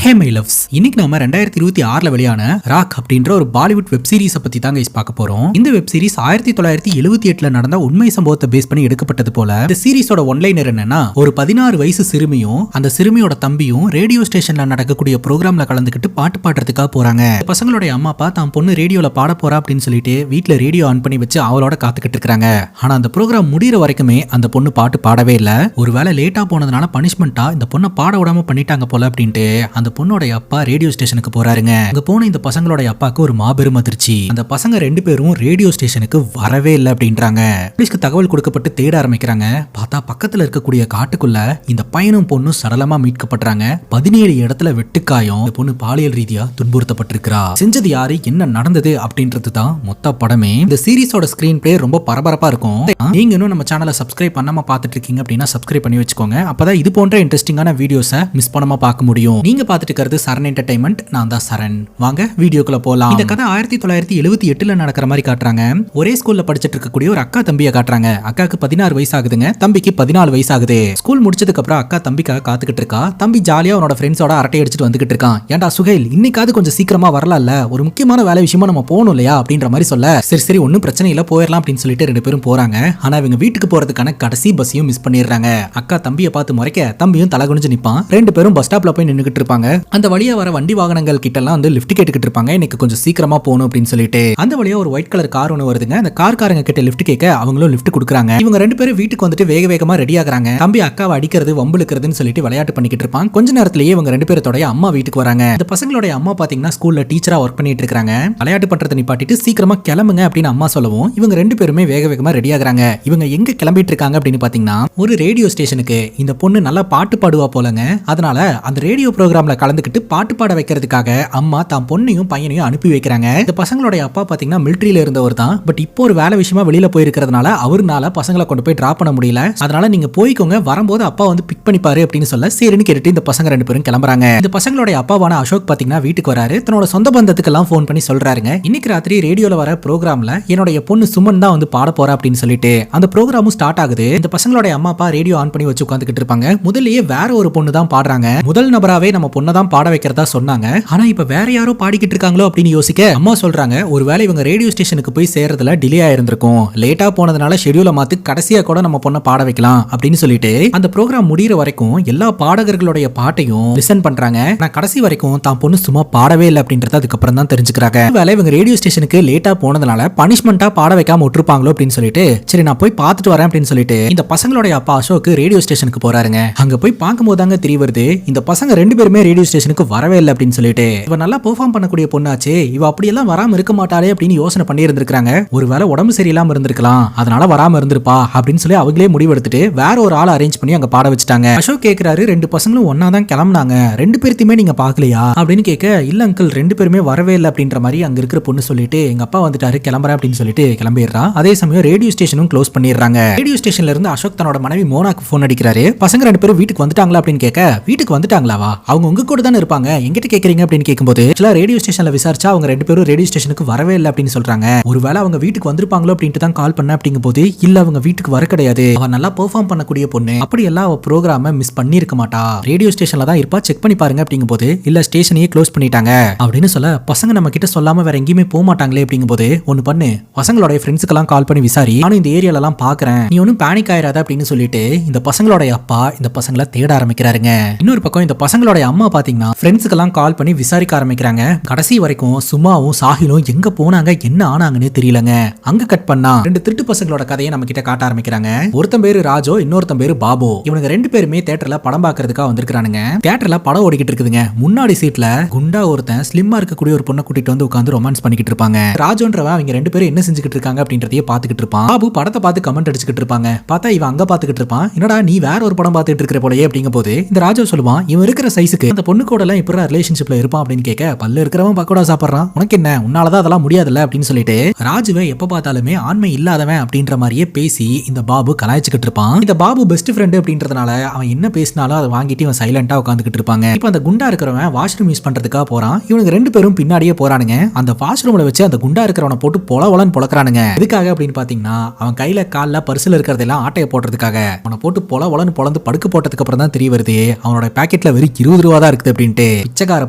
Hey my loves, இன்னைக்கு நாம 2026ல வெளியான ராக் அப்படின்ற ஒரு பாலிவுட் வெப் சீரிஸை பத்தி தான் கைஸ் பார்க்க போறோம். இந்த வெப் சீரிஸ் 1978ல நடந்த உண்மை சம்பவத்தை பேஸ் பண்ணி எடுக்கப்பட்டது போல. இந்த சீரிஸோட ஒன்லைனர் என்னன்னா, ஒரு 16 வயசு சிறுமியும் அந்த சிறுமியோட தம்பியும் ரேடியோ ஸ்டேஷன்ல நடக்கக்கூடிய ப்ரோக்ராம்ல கலந்துக்கிட்டு பாட்டு பாடுறதுக்காக போறாங்க. பசங்களுடைய அம்மா அப்பா தான் பொண்ணு ரேடியோல பாட போறா அப்படின்னு சொல்லிட்டு வீட்டுல ரேடியோ ஆன் பண்ணி வச்சு அவளோட காத்துக்கிட்டு இருக்காங்க. ஆனா அந்த ப்ரோக்ராம் முடிகிற வரைக்குமே அந்த பொண்ணு பாட்டு பாடவே இல்ல. ஒருவேளை லேட்டா போனதுனால பனிஷ்மெண்டா இந்த பொண்ணை பாட விடாம பண்ணிட்டாங்க போல அப்படின்ட்டு அந்த பொண்ணோட அப்பா ரேடியோ ஸ்டேஷனுக்கு போறாருங்க. அங்க போன இந்த பசங்களோட அப்பாவுக்கு ஒரு மாபெரும் அதிர்ச்சி. அந்த பசங்க ரெண்டு பேரும் ரேடியோ ஸ்டேஷனுக்கு வரவே இல்லை அப்படின்றாங்க. போலீஸ்க்கு தகவல் கொடுக்கப்பட்டு தேட ஆரம்பிக்கிறாங்க. பார்த்தா பக்கத்துல இருக்கக்கூடிய காட்டுக்குள்ள இந்த பையனும் பொண்ணும் சடலமா மீட்கப்படுறாங்க. 17 இடத்துல வெட்டுக்காயம். இந்த பொண்ணு பாலியல் ரீதியா துன்புறுத்தப்பட்டிருக்கிறா. செஞ்சது யாரு, என்ன நடந்தது அப்படின்றது தான் மொத்த படமே. இந்த சீரிஸோட ஸ்கிரீன் பிளே ரொம்ப பரபரப்பா இருக்கும். நீங்க இன்னும் நம்ம சேனலை சப்ஸ்கிரைப் பண்ணாம பார்த்துட்டு இருக்கீங்க அப்படின்னா சப்ஸ்கிரைப் பண்ணி வச்சுக்கோங்க. அப்பதான் இது போன்ற இன்ட்ரெஸ்டிங்கான வீடியோஸை மிஸ் பண்ணாம பார்க்க முடியும். நீங்க பார்த்துட்டு இருக்கிறது சரண் என்டர்டைன்மெண்ட். நான் தான் சரண். வாங்க வீடியோக்குள்ள போலாம். இந்த கதை 1978ல நடக்கிற மாதிரி காட்டுறாங்க. ஒரே ஸ்கூல்ல படிச்சிட்டு இருக்கக்கூடிய ஒரு அக்கா தம்பியை காட்டுறாங்க. அக்காக்கு 16 வயசு ஆகுதுங்க, தம்பிக்கு 14 வயசு ஆகுது. ஸ்கூல் முடிச்சதுக்கு அப்புறம் அக்கா தம்பிக்காக காத்துக்கிட்டு இருக்கா. தம்பி ஜாலியா அவனோட ஃப்ரெண்ட்ஸோட அரட்டை அடிச்சுட்டு வந்துகிட்டு இருக்கான். ஏன்டா சுகைல், இன்னைக்காவது கொஞ்சம் சீக்கிரமா வரலாம்ல, ஒரு முக்கியமான வேலை விஷயமா நம்ம போகணும் இல்லையா அப்படின்ற மாதிரி சொல்ல, சரி ஒன்னும் பிரச்சனை இல்ல போயிடலாம் அப்படின்னு சொல்லிட்டு ரெண்டு பேரும் போறாங்க. ஆனா இவங்க வீட்டுக்கு போறதுக்கான கடைசி பஸ்ஸையும் மிஸ் பண்ணிடுறாங்க. அக்கா தம்பியை பார்த்து முறைக்க தம்பியும் தலை குனிஞ்சு நிப்பான். ரெண்டு பேரும் பஸ் ஸ்டாப்ல போய் நின்னுகிட்டு இருப்பாங்க. அந்த வழியா வர வண்டி வாகனங்கள் கிட்ட எல்லாம் வந்து லிஃப்ட் கேட்டுக்கிட்டு இருப்பாங்க. இன்னைக்கு கொஞ்சம் சீக்கிரமா போகணும் அப்படின்னு சொல்லிட்டு அந்த வழியா ஒரு ஒயிட் கலர் கார் ஒன்று வருதுங்க. அந்த காரங்க கிட்ட லிஃப்ட் கேட்க அவங்களும் லிஃப்ட் கொடுக்குறாங்க. இவங்க ரெண்டு பேரும் வீட்டுக்கு வந்துட்டு வேக வேகமா ரெடி ஆகுறாங்க. தம்பி அக்காவை அடிக்கிறது வம்புலுக்கிறதுன்னு சொல்லிட்டு விளையாட்டு பண்ணிக்கிட்டு இருப்பான். கொஞ்ச நேரத்திலேயே இவங்க ரெண்டு பேரோட அம்மா வீட்டுக்கு வராங்க. இந்த பசங்களோட அம்மா பாத்தீங்கன்னா ஸ்கூல்ல டீச்சரா ஒர்க் பண்ணிட்டு இருக்காங்க. விளையாட்டு பண்றதை நிப்பாட்டிட்டு சீக்கிரமா கிளம்புங்க அப்படின்னு அம்மா சொல்லவும் இவங்க ரெண்டு பேருமே வேக வேகமா ரெடி ஆகுறாங்க. இவங்க எங்க கிளம்பிட்டு இருக்காங்க அப்படின்னு பாத்தீங்கன்னா ஒரு ரேடியோ ஸ்டேஷனுக்கு. இந்த பொண்ணு நல்லா பாட்டு பாடுவா போலங்க. அதனால அந்த ரேடியோ ப்ரோக்ராம்ல கலந்துக்கிட்டு பாட்டு பாட வைக்கிறதுக்காக அம்மா தான் பொண்ணையும் பையனையும் அனுப்பி வைக்கிறாங்க. இந்த பசங்களோட அப்பா பாத்தீங்கன்னா மிலிட்டரியில இருந்தவர் தான். பட் இப்போ ஒரு வேலை விஷயமா வெளியில போயிருக்கிறதுனால அவர்னால பசங்களை கொண்டு போய் டிராப் பண்ண முடியல. அதனால நீங்க போய்க்கோங்க, வரும்போது அப்பா வந்து பிக் பண்ணிப்பாரு அப்படின்னு சொல்ல சரின்னு கேட்டுட்டு இந்த பசங்க ரெண்டு பேரும் கிளம்புறாங்க. இந்த பசங்களோட அப்பாவான அசோக் பாத்தீங்கன்னா வீட்டுக்கு வராரு. தன்னோட சொந்த பந்தத்துக்கு எல்லாம் போன் பண்ணி சொல்றாருங்க, இன்னைக்கு ராத்திரி ரேடியோல வர ப்ரோக்ராம்ல என்னோட பொண்ணு சுமன் தான் வந்து பாட போறா அப்படின்னு சொல்லிட்டு அந்த ப்ரோக்ராமும் ஸ்டார்ட் ஆகுது. இந்த பசங்களோட அம்மா அப்பா ரேடியோ ஆன் பண்ணி வச்சு உட்காந்துக்கிட்டு இருப்பாங்க. முதல்லயே வேற ஒரு பொண்ணு தான் பாடுறாங்க. முதல் நபராவே நம்ம பொண்ணை தான் பாட வைக்கிறதா சொன்னாங்க. ஆனா இப்ப வேற யாரோ பாடிக்கிட்டு இருக்காங்களோ அப்படின்னு யோசிக்க அம்மா சொல்றாங்க, ஒருவேளை இவங்க ரேடியோ ஸ்டேஷனுக்கு போய் சேர்றதுல டிலே ஆயிருந்திருக்கும், லேட்டா போனதுனால ஷெட்யூல மாத்தி கடைசியா கூட நம்ம பொண்ணை பாட வைக்கலாம் அப்படின்னு சொல்லிட்டு அந்த ப்ரோக்ராம் முடிகிற வரைக்கும் எல்லா பாடகர்களுடைய பாட்டையும் லிசன் பண்றாங்க. நான் கடைசி வரைக்கும் தான் பொண்ணு சும்மா பாடவே இல்லை அப்படின்றத அதுக்கப்புறம் தான் தெரிஞ்சுக்கிறாங்க. வேலை இவங்க ரேடியோ ஸ்டேஷனுக்கு லேட்டா போனதுனால பனிஷ்மெண்டா பாட வைக்காம விட்டுருப்பாங்களோ அப்படின்னு சொல்லிட்டு சரி நான் போய் பார்த்துட்டு வரேன் அப்படின்னு சொல்லிட்டு இந்த பசங்களுடைய அப்பா அசோக் ரேடியோ ஸ்டேஷனுக்கு போறாருங்க. அங்க போய் பார்க்கும்போது தாங்க தெரிய வருது, இந்த பசங்க ரெண்டு பேருமே ரேடியோ ஸ்டேஷனுக்கு வரவே இல்லை அப்படின்னு சொல்லிட்டு. இவ நல்லா பெர்ஃபார்ம் பண்ணக்கூடிய பொண்ணாச்சு, இவ அப்படியெல்லாம் வராம இருக்க மாட்டாளே அப்படின்னு யோசனை பண்ணி இருந்திருக்காங்க. ஒருவேளை உடம்பு சரியில்லாம இருந்திருக்கலாம், அதனால வராம இருந்திருப்பா அப்படின்னு சொல்லி அவங்களே முடிவெடுத்துட்டு வேற ஒரு ஆள் அரேஞ்ச் பண்ணி அங்க பாட வச்சுட்டாங்க. அசோக் கேக்குறாரு, ரெண்டு பசங்களும் ஒன்னா தான் கிளம்புனாங்க, ரெண்டு பேர்த்தையுமே நீங்க பாக்கலையா அப்படின்னு கேட்க, இல்ல அங்கிள் ரெண்டு பேருமே வரவே இல்லை அப்படின்ற மாதிரி அங்க இருக்கிற பொண்ணு சொல்லிட்டு எங்க அப்பா வந்துட்டாரு கிளம்புறேன் அப்படின்னு சொல்லிட்டு கிளம்பிடுறா. அதே சமயம் ரேடியோ ஸ்டேஷனும் க்ளோஸ் பண்ணிடுறாங்க. ரேடியோ ஸ்டேஷன்ல இருந்து அசோக் தன்னோட மனைவி மோனாக்கு போன் அடிக்கிறாரு. பசங்க ரெண்டு பேரும் வீட்டுக்கு வந்துட்டாங்களா அப்படின்னு கேட்க, வீட்டுக்கு வந்துட்டாங்களாவா, அவங்க உங்க கூட தானே இருப்பாங்க, எங்கிட்ட கேக்குறீங்க அப்படின்னு கேட்கும்போது ரேடியோ ஸ்டேஷன்ல விசாரிச்சா அவங்க ரெண்டு பேரும் ரேடியோ ஸ்டேஷனுக்கு வரவே இல்லை அப்படின்னு சொல்றாங்க. ஒருவேளை அவங்க வீட்டுக்கு வந்திருப்பாங்களோ அப்படின்ட்டு தான் கால் பண்ண அப்படிங்கும்போது இல்ல அவங்க வீட்டுக்கு வர கிடையாது, அவ நல்லா பெர்ஃபார்ம் பண்ணக்கூடிய பொண்ணு, அப்படி எல்லாம் அவ ப்ரோக்ராம மிஸ் பண்ணிருக்க மாட்டா, ரேடியோ ஸ்டேஷன்ல தான் இருப்பா, செக் பண்ணி பாருங்க அப்படிங்கும்போது இல்ல ஸ்டேஷனையே க்ளோஸ் பண்ணிட்டாங்க அப்படின்னு சொல்ல, பசங்க நம்ம கிட்ட சொல்லாம வேற எங்கேயுமே போக மாட்டாங்களே அப்படிங்கும்போது ஒன்னு பண்ணு, பசங்களோட ஃப்ரெண்ட்ஸுக்கெல்லாம் கால் பண்ணி விசாரி, நானும் இந்த ஏரியால எல்லாம் பாக்குறேன், நீ ஒன்னும் பேனிக் ஆயிராத அப்படின்னு சொல்லிட்டு இந்த பசங்களோட அப்பா இந்த பசங்களை தேட ஆரம்பிக்கிறாருங்க. இன்னொரு பக்கம் இந்த பசங்களோட அம்மா பாத்தீங்கன்னா ஃப்ரெண்ட்ஸுக்கெல்லாம் கால் பண்ணி விசாரிக்க ஆரம்பிக்கிறாங்க. கடைசி வரைக்கும் சும்மாவும் சாஹிலும் எங்க போனாங்க என்ன ஆனாங்கன்னு தெரியலங்க. அங்க கட் பண்ணா ரெண்டு திருட்டு பசங்களோட கதையை நம்ம கிட்ட காட்ட ஆரம்பிக்கிறாங்க. ஒருத்தன் பேரு ராஜோ, இன்னொருத்தன் பேரு பாபு. இவனுங்க ரெண்டு பேருமே தியேட்டர்ல படம் பாக்குறதுக்காக வந்திருக்கானுங்க. தியேட்டர்ல படம் ஓடிக்கிட்டு இருக்குதுங்க. முன்னாடி சீட்ல குண்டா ஒருத்தன் ஸ்லிம்மா இருக்கக்கூடிய ஒரு பொண்ணை கூட்டிட்டு வந்து உட்காந்து ரொமான்ஸ் பண்ணிக்கிட்டு இருப்பாங்க. ராஜோன்றவன் அவங்க ரெண்டு பேரும் என்ன செஞ்சுக்கிட்டு இருக்காங்க அப்படின்றதையே பாத்துக்கிட்டு இருப்பான். பாபு படத்தை பார்த்து கமெண்ட் அடிச்சுக்கிட்டு இருப்பாங்க. பார்த்தா இவன் அங்க பாத்துக்கிட்டு இருப்பான். என்னடா நீ வேற ஒரு படம் பார்த்துட்டு இருக்கிற போலயே அப்படிங்கும் போது இந்த ராஜோ சொல்லுவான், இவன் இருக்கிற சைஸுக்கு அந்த பொண்ணு கூட எல்லாம் இப்ப ரிலேஷன்ஷிப்ல இருப்பான் அப்படின்னு கேட்க, பல்லு இருக்கிறவன் பக்கோடா சாப்பிடுறான், உனக்கு என்ன, உன்னாலதான் அதெல்லாம் முடியாதுல்ல அப்படின்னு சொல்லிட்டு ராஜுவை எப்ப பார்த்தாலுமே ஆண்மை இல்லாதவன் அப்படின்ற மாதிரியே பேசி இந்த பாபு கலாய்ச்சிக்கிட்டு இருப்பான். இந்த பாபு பெஸ்ட் ஃப்ரெண்ட் அப்படின்றதுனால அவன் என்ன பேசினாலும் அதை வாங்கிட்டு இவன் சைலண்டா உட்காந்துக்கிட்டு இருப்பாங்க. இப்ப அந்த குண்டா இருக்கிறவன் வாஷ்ரூம் யூஸ் பண்றதுக்காக போறான். இவனுக்கு ரெண்டு பேரும் பின்னாடியே போறானுங்க. அந்த வாஷ்ரூம்ல வச்சு அந்த குண்டா இருக்கிறவனை போட்டு பொலவலன்னு பொளக்குறானுங்க. எதுக்காக அப்படின்னு பாத்தீங்கன்னா அவன் கையில கால்ல பர்சுல இருக்கிறதெல்லாம் ஆட்டையை போடுறதுக்காக. அவனை போட்டு பொலவலன்னு பொளந்து படுக்க போட்டதுக்கு அப்புறம் தான் தெரிய வருது அவனோட பாக்கெட்ல வெறும் 20 ரூபா தான் இருக்குது அப்படின்ட்டு. பிச்சைக்கார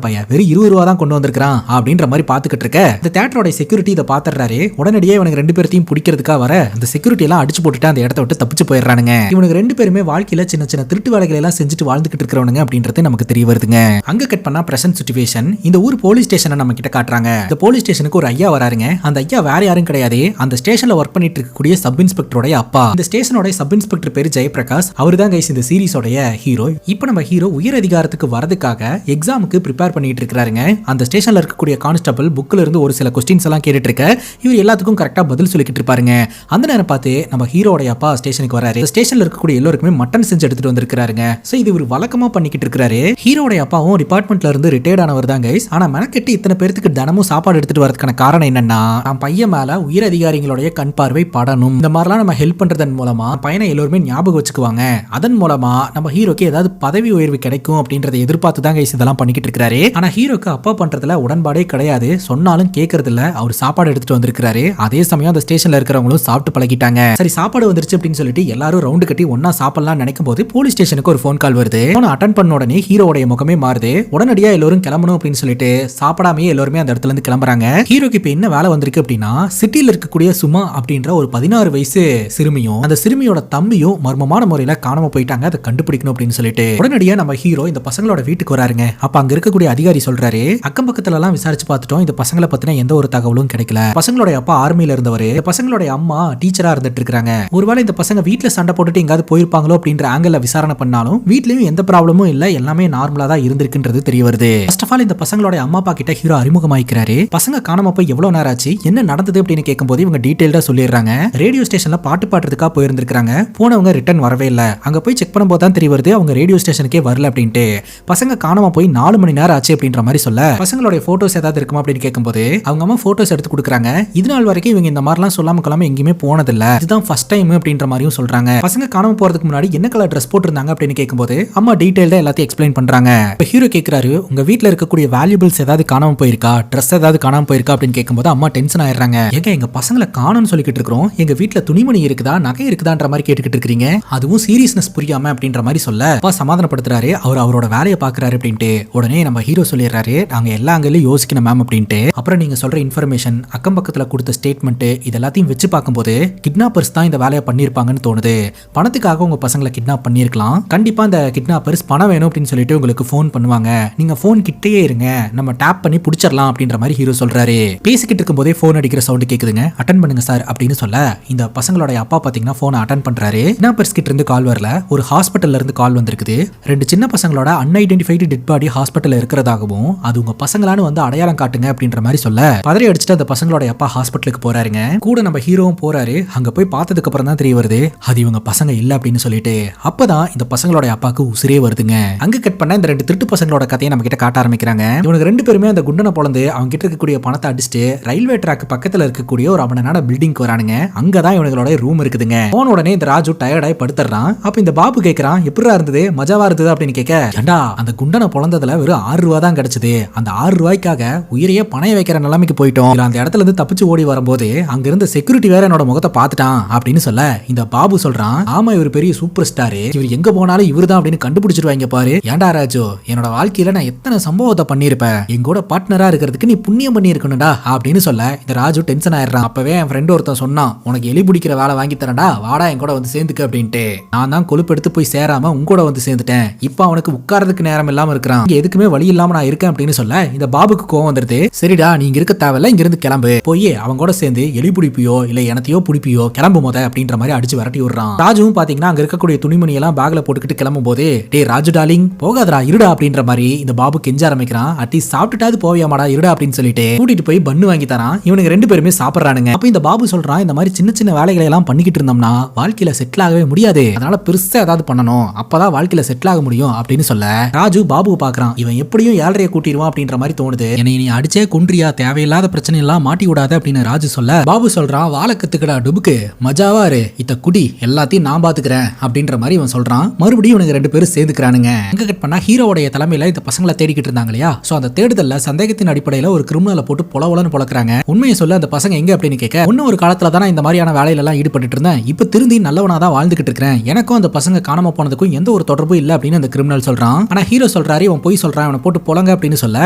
பையன் வெறும் 20 ரூபா தான் கொண்டு வந்திருக்கான் அப்படின்ற மாதிரி பாத்துக்கிட்டு இருக்க இந்த தியேட்டரோட செக்யூரிட்டி இதை பாத்துறாரு. உடனடியே இவனுக்கு 2 பேர்த்தையும் பிடிக்கிறதுக்காக வர அந்த செக்யூரிட்டி எல்லாம் அடிச்சு போட்டுட்டு அந்த இடத்த விட்டு தப்பிச்சு போயிடுறானுங்க. இவனுக்கு 2 பேருமே வாழ்க்கையில சின்ன சின்ன திருட்டு வேலைகளை எல்லாம் செஞ்சுட்டு வாழ்ந்துகிட்டு இருக்கிறவனுங்க அப்படின்றது நமக்கு தெரிய வருதுங்க. அங்க கட் பண்ணா பிரசன்ட் சிச்சுவேஷன். இந்த ஊர் போலீஸ் ஸ்டேஷனை நம்ம கிட்ட காட்டுறாங்க. இந்த போலீஸ் ஸ்டேஷனுக்கு ஒரு ஐயா வராருங்க. அந்த ஐயா வேற யாரும் கிடையாது, அந்த ஸ்டேஷன்ல ஒர்க் பண்ணிட்டு இருக்கக்கூடிய சப் இன்ஸ்பெக்டரோட அப்பா. இந்த ஸ்டேஷனோட சப் இன்ஸ்பெக்டர் பேரு ஜெயபிரகாஷ். அவர்தான் கைஸ் இந்த சீரிஸோட ஹீரோ. இப்போ நம்ம ஹீரோ உயர் அதிகாரத்துக்கு வரதுக்காக எக்ஸாமுக்கு ப்ரிப்பேர் பண்ணிட்டு இருக்காருங்க. அந்த ஸ்டேஷன்ல இருக்கக்கூடிய கான்ஸ்டபிள் புக்ல இருந்து ஒரு சில क्वेश्चंस எல்லாம் கேட்டுட்டு இருக்க இவர் எல்லாத்துக்கும் கரெக்டா பதில் சொல்லிக்கிட்டு இருப்பாருங்க. அந்த நேரம் பார்த்து நம்ம ஹீரோட அப்பா ஸ்டேஷனுக்கு வராரு. ஸ்டேஷன்ல இருக்கக்கூடிய எல்லாருக்குமே மட்டன் செஞ்சு எடுத்துட்டு வந்திருக்காருங்க. சோ இது ஒரு வழக்கமா பண்ணிக்கிட்டு இருக்காரு. ஹீரோட அப்பாவும் டிபார்ட்மெண்ட்ல இருந்து ரிட்டையர்ட் ஆனவர் தான் கைஸ். ஆனா மெனக்கெட்டு இத்தனை பேருக்கு தினமும் சாப்பாடு எடுத்துட்டு வரதுக்கான காரணம் என்னன்னா நம்ம பையன் மேல உயர் அதிகாரிகளுடைய கண் பார்வை படணும். இந்த மாதிரிலாம் நம்ம ஹெல்ப் பண்றதன் மூலமா பையனை எல்லாருமே ஞாபகம் வச்சுக்குவாங்க. அதன் மூலமா நம்ம ஹீரோக்கு ஏதாவது பதவி உயர்வு கிடைக்கும் அப்படின்றத எதிர்பார்த்து தான் கைஸ் இதெல்லாம் பண்ணிக்கிட்டு இருக்காரு. ஆனா ஹீரோக்கு அப்பா பண்றதுல உடன்பாடே கிடையாது. சொன்னாலும் கேட்கறது இல்ல. அவர் சாப்பாடு எடுத்துட்டு வந்திருக்காரு. அதே சமயம் அந்த ஸ்டேஷன்ல இருக்கிறவங்களும் சாப்பிட்டு பழகிட்டாங்க. சரி சாப்பாடு வந்துருச்சு அப்படின்னு சொல்லிட்டு எல்லாரும் ரவுண்டு கட்டி ஒன்னா சாப்பிடலாம் நினைக்கும் போது போலீஸ் ஸ்டேஷனுக்கு ஒரு போன் கால் வருது. போன் அட்டன் பண்ண உடனே ஹீரோட முகமே மாறுது. உடனடியா எல்லாரும் கிளம்பணும் அப்படின்னு சொல்லிட்டு சாப்பிடாமே எல்லாருமே அந்த இடத்துல இருந்து கிளம்புறாங்க. ஹீரோக்கு இப்ப என்ன வேலை வந்திருக்கு அப்படின்னா சிட்டில இருக்கக்கூடிய சுமா அப்படின்ற ஒரு 16 வயசு சிறுமியும் அந்த சிறுமியோட தம்பியும் மர்மமான முறையில காணாம போயிட்டாங்க. அதை கண்டுபிடிக்கணும் அப்படின்னு சொல்லிட்டு உடனடியா நம்ம ஹீரோ இந்த பசங்களோட வீட்டுக்கு வராருங்க. அப்ப அங்க இருக்கக்கூடிய அதிகாரி சொல்றாரு, அக்கம் பக்கத்துல எல்லாம் விசாரிச்சு பார்த்துட்டோம், இந்த பசங்களை பத்தின எந்த ஒரு தகவலும் கிடைக்கல. பசங்களோட அப்பா ஆர்மியில இருந்தவரு, இந்த பசங்களோட அம்மா டீச்சரா இருந்துட்டு இருக்காங்க. ஒருவேளை இந்த பசங்க வீட்டுல சண்டை போட்டுட்டு எங்காவது போயிருப்பாங்களோ அப்படின்ற ஆங்கிள் விசாரணை பண்ணாலும் வீட்லயும் எந்த ப்ராப்ளமும் இல்ல, எல்லாமே நார்மலா தான் இருந்திருக்குன்றது தெரிய வருது. ஃபர்ஸ்ட் ஆஃப் ஆல் இந்த பசங்களோட அம்மா அப்பா கிட்ட ஹீரோ அறிமுகமாயிக்கிறாரு. பசங்க காணாம போய் எவ்வளவு நேரம் ஆச்சு, என்ன நடந்தது அப்படின்னு கேட்கும்போது இவங்க டீடைல்டா சொல்லிடுறாங்க. ரேடியோ ஸ்டேஷன்ல பாட்டு பாடுறதுக்காக போயிருந்திருக்காங்க. போனவங்க ரிட்டர்ன் வரவே இல்ல. அங்க போய் செக் பண்ணும்போது தான் தெரிய வருது அவங்க ரேடியோ ஸ்டேஷனுக்கே வரல அப்படின்ட்டு. பசங்க காணாம போய் 4 மணி நேரம் ஆச்சு அப்படின்ற மாதிரி சொல்ல பசங்களோட போட்டோஸ் ஏதாவது இருக்குமா அப்படின்னு கேட்கும்போது அவங்க அம்மா போட்டோஸ் எடுத்து கொடுக்குறாங்க. இது நாள் வரைக்கும் இவங்க இந்த மாதிரிலாம் சொல்லாம கொள்ளாம எங்கேயுமே போனதில்ல, இதுதான் ஃபர்ஸ்ட் டைம் அப்படின்ற மாதிரியும் சொல்றாங்க. பசங்க காணாம போறதுக்கு முன்னாடி என்ன கலர் ட்ரெஸ் போட்டிருந்தாங்க அப்படின்னு கேட்கும்போது அம்மா டீடைல்டா எல்லாத்தையும் எக்ஸ்பிளைன் பண்றாங்க. இப்போ ஹீரோ கேட்கிறாரு, உங்க வீட்ல இருக்கக்கூடிய வேல்யூபிள்ஸ் ஏதாவது காணாம போயிருக்கா, ட்ரெஸ் ஏதாவது காணாம போயிருக்கா அப்படின்னு கேட்கும்போது அம்மா டென்ஷன் ஆயிடுறாங்க. ஏங்க எங்க பசங்களை காணோம்னு சொல்லிக்கிட்டு இருக்கோம், எங்க வீட்ல துணிமணி இருக்குதா நகை இருக்குதான்ற மாதிரி கேட்டுக்கிட்டு இருக்கீங்க, அதுவும் சீரியஸ்னஸ் புரியாம அப்படின்ற மாதிரி சொல்ல அப்பா சமாதானப்படுத்துறாரு. அவர் அவரோட வேலையை பாக்குறாரு அப்படின்ட்டு. உடனே நம்ம ஹீரோ சொல்லிடுறாரு, நாங்க எல்லா அங்கேயும் யோசிக்கணும் மேம் அப்படின்ட்டு. அப்புறம் நீங்க சொல்ற இன்ஃபர்மேஷன் அக்கம் பக்கத்துல கொடுத்த ஸ்டேட்மெண்ட் இது எல்லாத்தையும் வச்சு பார்க்கும்போது கிட்னாப்பர்ஸ் தான் இந்த வேலையை பண்ணிருப்பாங்கன்னு தோணுது. பணத்துக்காக உங்க பசங்களை கிட்னாப் பண்ணிருக்கலாம். கண்டிப்பா இந்த கிட்னாப்பர்ஸ் பணம் வேணும் அப்படின்னு சொல்லிட்டு உங்களுக்கு போன் பண்ணுவாங்க. நீங்க போன் கிட்டேயே இருங்க, நம்ம டேப் பண்ணி பிடிச்சிடலாம் அப்படின்ற மாதிரி ஹீரோ சொல்றாரு. பேசிக்கிட்டு இருக்கும் போதே போன் அடிக்கிற சவுண்ட் கேக்குதுங்க. அட்டன் பண்ணுங்க சார் அப்படின்னு சொல்ல இந்த பசங்களோட அப்பா பாத்தீங்கன்னா போனை அட்டன் பண்றாரு. கிட்னாப்பர்ஸ் கிட்ட இருந்து கால் வரல, ஒரு ஹாஸ்பிட்டல்ல இருந்து கால் வந்திருக்குது. 2 சின்ன பசங்களோட அன்ஐடென்டிஃபைடு டெட் பாடி ஹாஸ்பிட்டல்ல இருக்கிறதாகவும் அது உங்க பசங்களான்னு வந்து அடையாளம் காட்டுங்க அப்படின்ற மாதிரி சொல்ல பதறி அடிச்சுட்டு அந்த பசங்களோட அப்பா ஹாஸ்பிட்டலுக்கு போறாருங்க. கூட நம்ம ஹீரோவும் போறாரு. அங்க போய் பார்த்ததுக்கு அப்புறம் தான் தெரிய வருது அது இவங்க பசங்க இல்ல அப்படின்னு சொல்லிட்டு. அப்பதான் இந்த பசங்களோட அப்பாக்கு உசிரே வருதுங்க. அங்க கட் பண்ண இந்த 2 திருட்டு பசங்களோட கதையை நம்ம கிட்ட காட்ட ஆரம்பிக்கிறாங்க. இவனுக்கு 2 பேருமே அந்த குண்டனை பொளந்து அவங்க கிட்ட இருக்கக்கூடிய பணத்தை அடிச்சுட்டு ரயில்வே ட்ராக் பக்கத்துல இருக்கக்கூடிய ஒரு அவனான பில்டிங் வரானுங்க. அங்கதான் இவங்களோட ரூம் இருக்குதுங்க. போன உடனே இந்த ராஜு டயர்டாய் படுத்துறான். அப்ப இந்த பாபு கேக்குறான், எப்படிரா இருந்தது, மஜாவா இருந்தது அப்படின்னு கேட்க, ஏண்டா அந்த குண்டனை பொளந்ததுல வெறும் 6 ரூபா தான் கிடைச்சது, அந்த 6 ரூபாய்க்காக உயிரையே பணைய வைக்கிற நிலைமைக்கு போயிட்டோம். அந்த இடத்துல இருந்து தப்பிச்சு ஓடி வரும்போது அங்க இருந்த செக்யூரிட்டி வேற என்னோட முகத்தை பார்த்துட்டான் அப்படின்னு சொல்ல இந்த பாபு சொல்றான், ஆமா இவர் பெரிய சூப்பர் ஸ்டார், இவர் எங்க போனாலும் இவர் தான் அப்படின்னு கண்டுபிடிச்சிருவாங்க பாரு. ஏண்டா ராஜு, என்னோட வாழ்க்கையில நான் எத்தனை சம்பவத்தை பண்ணிருப்பேன், எங்கூட பார்ட்னரா இருக்கிறதுக்கு நீ புண்ணியம் பண்ணி இருக்கணும்டா அப்படின்னு சொல்ல இந்த ராஜு டென்ஷன் ஆயிடுறான். அப்பவே என் ஃப்ரெண்ட் ஒருத்தன் சொன்னான், உனக்கு எலி பிடிக்கிற வேலை வாங்கி தரேன்டா, வாடா என் கூட வந்து சேர்ந்துக்க அப்படின்ட்டு. நான் தான் கொழுப்பு எடுத்து போய் சேராம உங்கூட வந்து சேர்ந்துட்டேன். இப்ப அவனுக்கு உட்கார்றதுக்கு நேரம் இல்லாம இருக்கிறான், எதுக்குமே வழி இல்லாம நான் இருக்கேன் அப்படின்னு சொல்ல இந்த பாபுக்கு கோவம் வந்துருது. சரிடா நீங்க இருக்க தேவையில்ல, இங்க இருந்து கிளம்பு, போய் அவங்க கூட சேர்ந்து எலி பிடிப்பியோ இல்ல எனத்தையோ பிடிப்பியோ, கிளம்பு மொத அப்படின்ற மாதிரி அடிச்சு விரட்டி விடுறான். ராஜுவும் பாத்தீங்கன்னா அங்க இருக்கக்கூடிய துணிமணி எல்லாம் பேக்ல போட்டுக்கிட்டு கிளம்பும் போது, டே ராஜு டார்லிங் போகாதரா இருடா அப்படின்ற மாதிரி இந்த பாபு கெஞ்ச ஆரம்பிக்கிறான். அட்லீஸ்ட் சாப்பிட்டுட்டாது போவியாமாடா இருடா அப்படின்னு சொல்லிட்டு கூட்டிட்டு போய் பன்னு வாங்கி தரான். இவனுக்கு 2 பேருமே சாப்பிடுறானுங்க. அப்ப இந்த பாபு சொல்றான், இந்த மாதிரி சின்ன சின்ன வேலைகளை எல்லாம் பண்ணிக்கிட்டு இருந்தோம்னா வாழ்க்கையில செட்டில் ஆகவே முடியாது, அதனால பெருசா ஏதாவது பண்ணணும், அப்பதான் வாழ்க்கையில செட்டில் ஆக முடியும் அப்படின்னு சொல்ல ராஜு பாபுவை பாக்குறான். இவன் எப்படியும் 7:30 கூட்டிடுவான் அப்படின்ற மாதிரி தோணுது. என்னை நீ அடிச்சே கொன்றியா, தேவையில்லாத பிரச்சனை எல்லாம் மாட்டி விடாத அப்படின்னு ராஜு சொல்ல பாபு சொல்றான், வாழ கத்துக்கடா டுபுக்கு, மஜாவா இரு, இத்த குடி, எல்லாத்தையும் நான் பாத்துக்கிறேன் அப்படின்ற மாதிரி இவன் சொல்றான். மறுபடியும் இவனுக்கு 2 பேரும் சேர்ந்துக்கிறானுங்க. அங்க கட் பண்ணா ஹீரோவுடைய தலைமையில இந்த பசங்களை தேடிக்கிட்டு இருந்தாங்க இல்லையா, சோ அந்த தேடுதல்ல சந்தேகத்தின் அடிப்படையில ஒரு கிரிமினலை போட்டு பொலவலன்னு பொளக்குறாங்க. உண்மையை சொல்ல அந்த பசங்க எங்க அப்படின்னு கேட்க, இன்னும் ஒரு காலத்துல தானே இந்த மாதிரியான வேலையில எல்லாம் ஈடுபட்டு இருந்தேன், இப்ப திருந்தி நல்லவனா தான் வாழ்ந்துகிட்டு இருக்கிறேன், எனக்கும் அந்த பசங்க காணாம போனதுக்கும் எந்த ஒரு தொடர்பும் இல்ல அப்படின்னு அந்த கிரிமினல் சொல்றான். ஆனா ஹீரோ சொல்றாரு இவன் போய் சொல்றான் இவனை போட்டு பொலங்க அப்படின்னு சொல்ல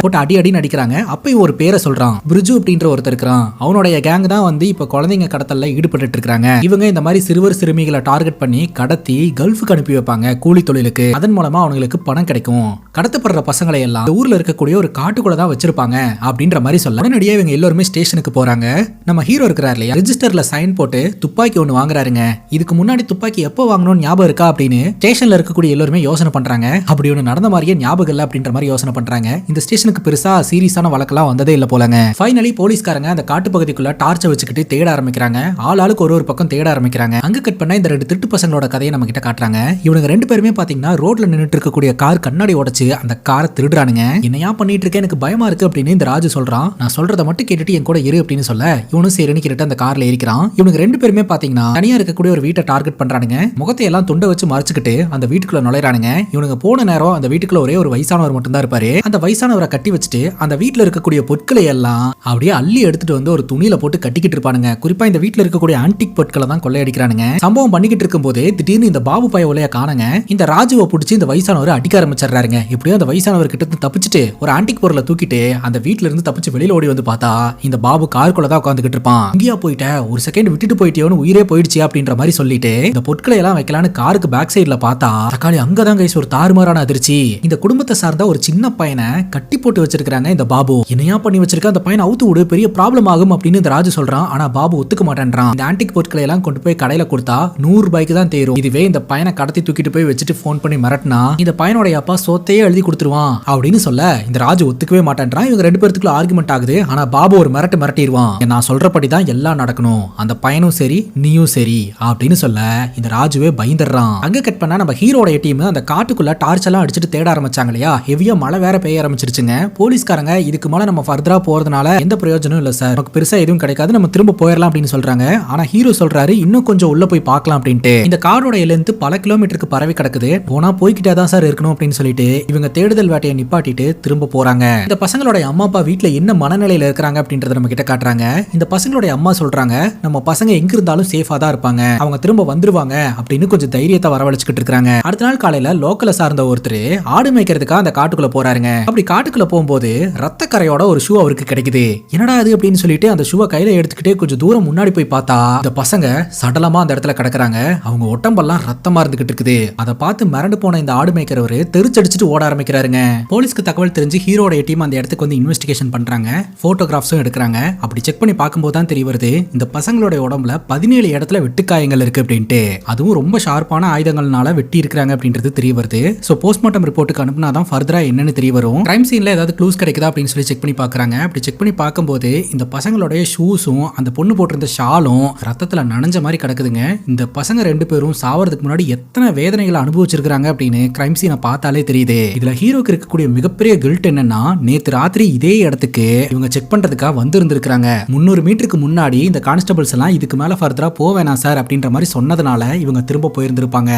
போட்டு அடி அடி நடிக்கிறாங்க. அப்ப இவன் ஒரு பேரை சொல்றான், பிரிட்ஜு அப்படின்ற ஒருத்தர் இருக்கிறான். அவனுடைய கேங் தான் வந்து இப்ப குழந்தைங்க கடத்தல்ல ஈடுபட்டு இருக்காங்க. இவங்க இந்த மாதிரி சிறுவர் சிறுமிகளை டார்கெட் பண்ணி கடத்தி கல்ஃபுக்கு அனுப்பி வைப்பாங்க கூலி தொழிலுக்கு. அதன் மூலமா அவங்களுக்கு பணம் கிடைக்கும். கடத்தப்படுற பசங்களை எல்லாம் ஊர்ல இருக்கக்கூடிய ஒரு காட்டுக்குள்ள தான் வச்சிருப்பாங்க அப்படின்ற மாதிரி சொல்ல உடனடியே இவங்க எல்லாருமே ஸ்டேஷனுக்கு போறாங்க. நம்ம ஹீரோ இருக்கிறார் இல்லையா, ரெஜிஸ்டர்ல சைன் போட்டு துப்பாக்கி ஒண்ணு வாங்குறாருங்க. இதுக்கு முன்னாடி துப்பாக்கி எப்போ வாங்கணும்னு ஞாபகம் இருக்கா அப்படின்னு ஸ்டேஷன்ல இருக்கக்கூடிய எல்லாருமே யோசனை பண்றாங்க. அப்படி ஒண்ணு நடந்த மாதிரியே ஞாபகம் இல்ல அப்படின்ற மாதிரி யோசனை பண்றாங்க. இந்த ஸ்டேஷனுக்கு பெருசா சீரியஸான வழக்கெல்லாம் வந்ததே இல்ல போலங்க. ஃபைனலி போலீஸ்காரங்க அந்த காட்டு பகுதிக்குள்ள டார்ச்சை வச்சுக்கிட்டு தேட ஆரம்பிக்கிறாங்க. ஆளுக்கு ஒரு பக்கம் தேட ஆரம்பிக்கிறாங்க. அங்க கட் பண்ண இந்த ரெண்டு திருட்டு பசங்களோட கதையை நம்ம கிட்ட காட்டுறாங்க. இவங்க ரெண்டு பேருமே பாத்தீங்கன்னா ரோட்ல நின்னுட்டு இருக்கக்கூடிய கார் கண்ணாடி உடைச்சு அந்த காரை திருடுறானுங்க. என்னையா பண்ணிட்டு இருக்க, எனக்கு பயமா இருக்கு அப்படின்னு இந்த ராஜு சொல்றான். நான் சொல்றதை மட்டும் கேட்டுட்டு என் கூட இரு அப்படின்னு சொல்ல இவனும் சரின்னு கேட்டு அந்த கார்ல ஏறிக்கிறான். இவனுக்கு ரெண்டு பேருமே பாத்தீங்கன்னா தனியா இருக்கக்கூடிய ஒரு வீட்டை டார்கெட் பண்றானுங்க. முகத்தை எல்லாம் துண்டை வச்சு மறைச்சுக்கிட்டு அந்த வீட்டுக்குள்ள நுழைறானுங்க. இவனுங்க போன நேரம் அந்த வீட்டுக்குள்ள ஒரே ஒரு வயசானவர் மட்டும் தான் இருப்பாரு. அந்த வயசானவரை கட்டி வச்சுட்டு அந்த வீட்டுல இருக்கக்கூடிய பொருட்களை எல்லாம் அப்படியே அள்ளி எடுத்துட்டு வந்து ஒரு துணியில போட்டு கட்டிக்கிட்டு இருப்பானுங்க. குறிப்பா இந்த வீட்டுல இருக்கக்கூடிய ஆன்டிக் பொருட்களை தான் கொள்ளையடிக்கிறானுங்க. சம்பவம் பண்ணிக்கிட்டு இருக்கும் போது திடீர்னு இந்த பாபு பைய ஒலைய காணுங்க. இந்த ராஜுவை பிடிச்சி இந்த வயசானவர் அடிக்க ஆரம்பிச்சிடுறாருங்க. எப்படியோ அந்த வயசானவர் கிட்ட இருந்து தப்பிச்சுட்டு ஒரு ஆன்டிக் பொருளை தூக்கிட்டு அந்த வீட்டுல இருந்து தப்பிச்சு வெளியில ஓடி வந்து பார்த்தா இந்த பாபு காருக்குள்ள தான் உட்காந்துக்கிட்டு இருப்பான். இங்கேயா போயிட்ட, ஒரு செகண்ட் விட்டுட்டு போயிட்டேன்னு உயிரே போயிடுச்சு அப்படின்ற மாதிரி சொல்லிட்டு இந்த பொருட்களை எல்லாம் வைக்கலான்னு காருக்கு பேக் சைட்ல பார்த்தா தக்காளி அங்கதான் கைஸ் ஒரு தாறுமாறான அதிர்ச்சி. இந்த குடும்பத்தை சார்ந்த ஒரு சின்ன பையனை கட்டி போட்டு வச்சிருக்காங்க இந்த பாபு. என்னையா பண்ணி வச்சிருக்க, அந்த பையனை அவுத்து விடு, பெரிய ப்ராப்ளம் ஆகும் அப்படின்னு இந்த ராஜு சொல்றான். ஆனா பாபு ஒத்துக்க மாட்டேன்றான். இந்த ஆன்டிக் பொருட்களை எல்லாம் கொண்டு போய் கடையில கொடுத்தா 100 ரூபாய்க்கு தான் தேரும். இதுவே இந்த பையனை கடத்தி தூக்கிட்டு போய் வச்சுட்டு போன் பண்ணி மிரட்டினா இந்த பையனோட அப்பா சொத்தையே எழுதி கொடுத்துருவான் அப்படின்னு சொல்ல இந்த ராஜு ஒத்துக்கவே மாட்டேன்றான். இவங்க ரெண்டு பேருக்குள்ள ஆர்குமெண்ட் ஆகுது. ஆனா பாபு ஒரு மிரட்டிடுவான். நான் சொல்றபடிதான் எல்லாம் நடக்கணும், அந்த பையனும் சரி நீயும் சரி அப்படின்னு சொல்ல இந்த ராஜுவே பயந்துடுறான். அங்க கட் பண்ணா நம்ம ஹீரோட டீம் அந்த காட்டுக்குள்ள டார்ச் எல்லாம் அடிச்சுட்டு தேட ஆரம்பிச்சாங்க இல்லையா. ஹெவியா மழை வேற பெய்ய ஆரம்பிச்சிருச்சுங்க. போலீஸ்காரங்க இதுக்கு மேல நம்ம ஃபர்தரா போறதுனால எந்த பிரயோஜனம் இல்ல சார், நமக்கு பெருசா எதுவும் கிடைக்காது, நம்ம திரும்ப போயிடலாம் அப்படின்னு சொல்றாங்க. ஆனா ஹீரோ சொல்றாரு இன்னும் கொஞ்சம் உள்ள போய் பார்க்கலாம் அப்படின்ட்டு. இந்த காரோட லென்த் பல கிலோமீட்டருக்கு பரவி கிடக்குது. போனா போய்கிட்டே தான் சார் இருக்கணும் அப்படின்னு சொல்லிட்டு இவங்க தேடுதல் வேட்டையை நிப்பாட்டிட்டு திரும்ப போறாங்க. இந்த பசங்களோட அம்மா அப்பா வீட்டுல என்ன மனநிலையில இருக்காங்க அப்படின்றத நம்ம கிட்ட காட்டுறாங்க. இந்த பசங்களோட அம்மா சொல்றாங்க நம்ம பசங்க எங்க இருந்தாலும் சேஃபா தான் இருப்பாங்க, அவங்க திரும்ப வந்துருவாங்க அப்படின்னு கொஞ்சம் தைரியத்தை வரவழைச்சுக்கிட்டு இருக்காங்க. அடுத்த நாள் காலையில லோக்கலை சார்ந்த ஒருத்தர் ஆடு மேய்க்கிறதுக்காக அந்த காட்டுக்குள்ள போறாருங்க. அப்படி காட்டுக்குள்ள போகும்போது ரத்த கரையோட ஒரு ஷூ அவருக்கு கிடைக்குது. என்னடா அது அப்படின்னு சொல்லிட்டு அந்த ஷூவை கையில எடுத்துக்கிட்டே கொஞ்சம் தூரம் முன்னாடி போய் பார்த்தா இந்த பசங்க சடலமா அந்த இடத்துல கிடக்குறாங்க. அவங்க ஒட்டம்பெல்லாம் ரத்தமா இருந்துகிட்டு இருக்குது. அதை பார்த்து மிரண்டு போன இந்த ஆடு மேய்க்கிறவரு தெரிச்சடிச்சுட்டு ஓட ஆரம்பிக்கிறாருங்க. போலீஸ்க்கு தகவல் தெரிஞ்சு ஹீரோட டீம் அந்த இடத்துக்கு வந்து இன்வெஸ்டிகேஷன் பண்றாங்க. போட்டோகிராஃப்ஸும் எடுக்கிறாங்க. அப்படி செக் பண்ணி பார்க்கும்போது தான் தெரிய வருது இந்த பசங்களோட உடம்புல 17 இடத்துல வெட்டுக்காயங்கள் இருக்கு அப்படின்ட்டு. அதுவும் ரொம்ப ஷார்ப்பான ஆயுதங்கள்னால வெட்டி இருக்கிறாங்க அப்படின்றது தெரிய வருது. சோ போஸ்ட்மார்ட்டம் ரிப்போர்ட்டுக்கு அனுப்புனாதான் ஃபர்தரா என்னன்னு தெரிய வரும். கிரைம் சீன்ல ஏதாவது க்ளூஸ் கிடைக்குதா அப்படின்னு சொல்லி செக் பண்ணி பார்க்கறாங்க. அப்படி செக் பண்ணி பார்க்கும்போது இந்த பசங்களுடைய ஷூஸும் அந்த பொண்ணு போட்டிருந்த ஷாலும் ரத்தத்துல நனைஞ்ச மாதிரி கிடக்குதுங்க. இந்த பசங்க ரெண்டு பேரும் சாவறதுக்கு முன்னாடி எத்தனை வேதனைகளை அனுபவிச்சிருக்காங்க அப்படின்னு கிரைம் சீனை பார்த்தாலே தெரியுது. இதுல ஹீரோக்கு இருக்கக்கூடிய மிகப்பெரிய கில்ட் என்னன்னா நேத்து ராத்திரி இதே இடத்துக்கு இவங்க செக் பண்றதுக்காக வந்து இருந்திருக்காங்க. 300 மீட்டருக்கு முன்னாடி இந்த கான்ஸ்டபிள்ஸ் எல்லாம் இதுக்கு மேல ஃபர்தரா போவேனா சார் அப்படின்ற மாதிரி சொன்னதுனால இவங்க திரும்ப போயிருந்திருப்பாங்க.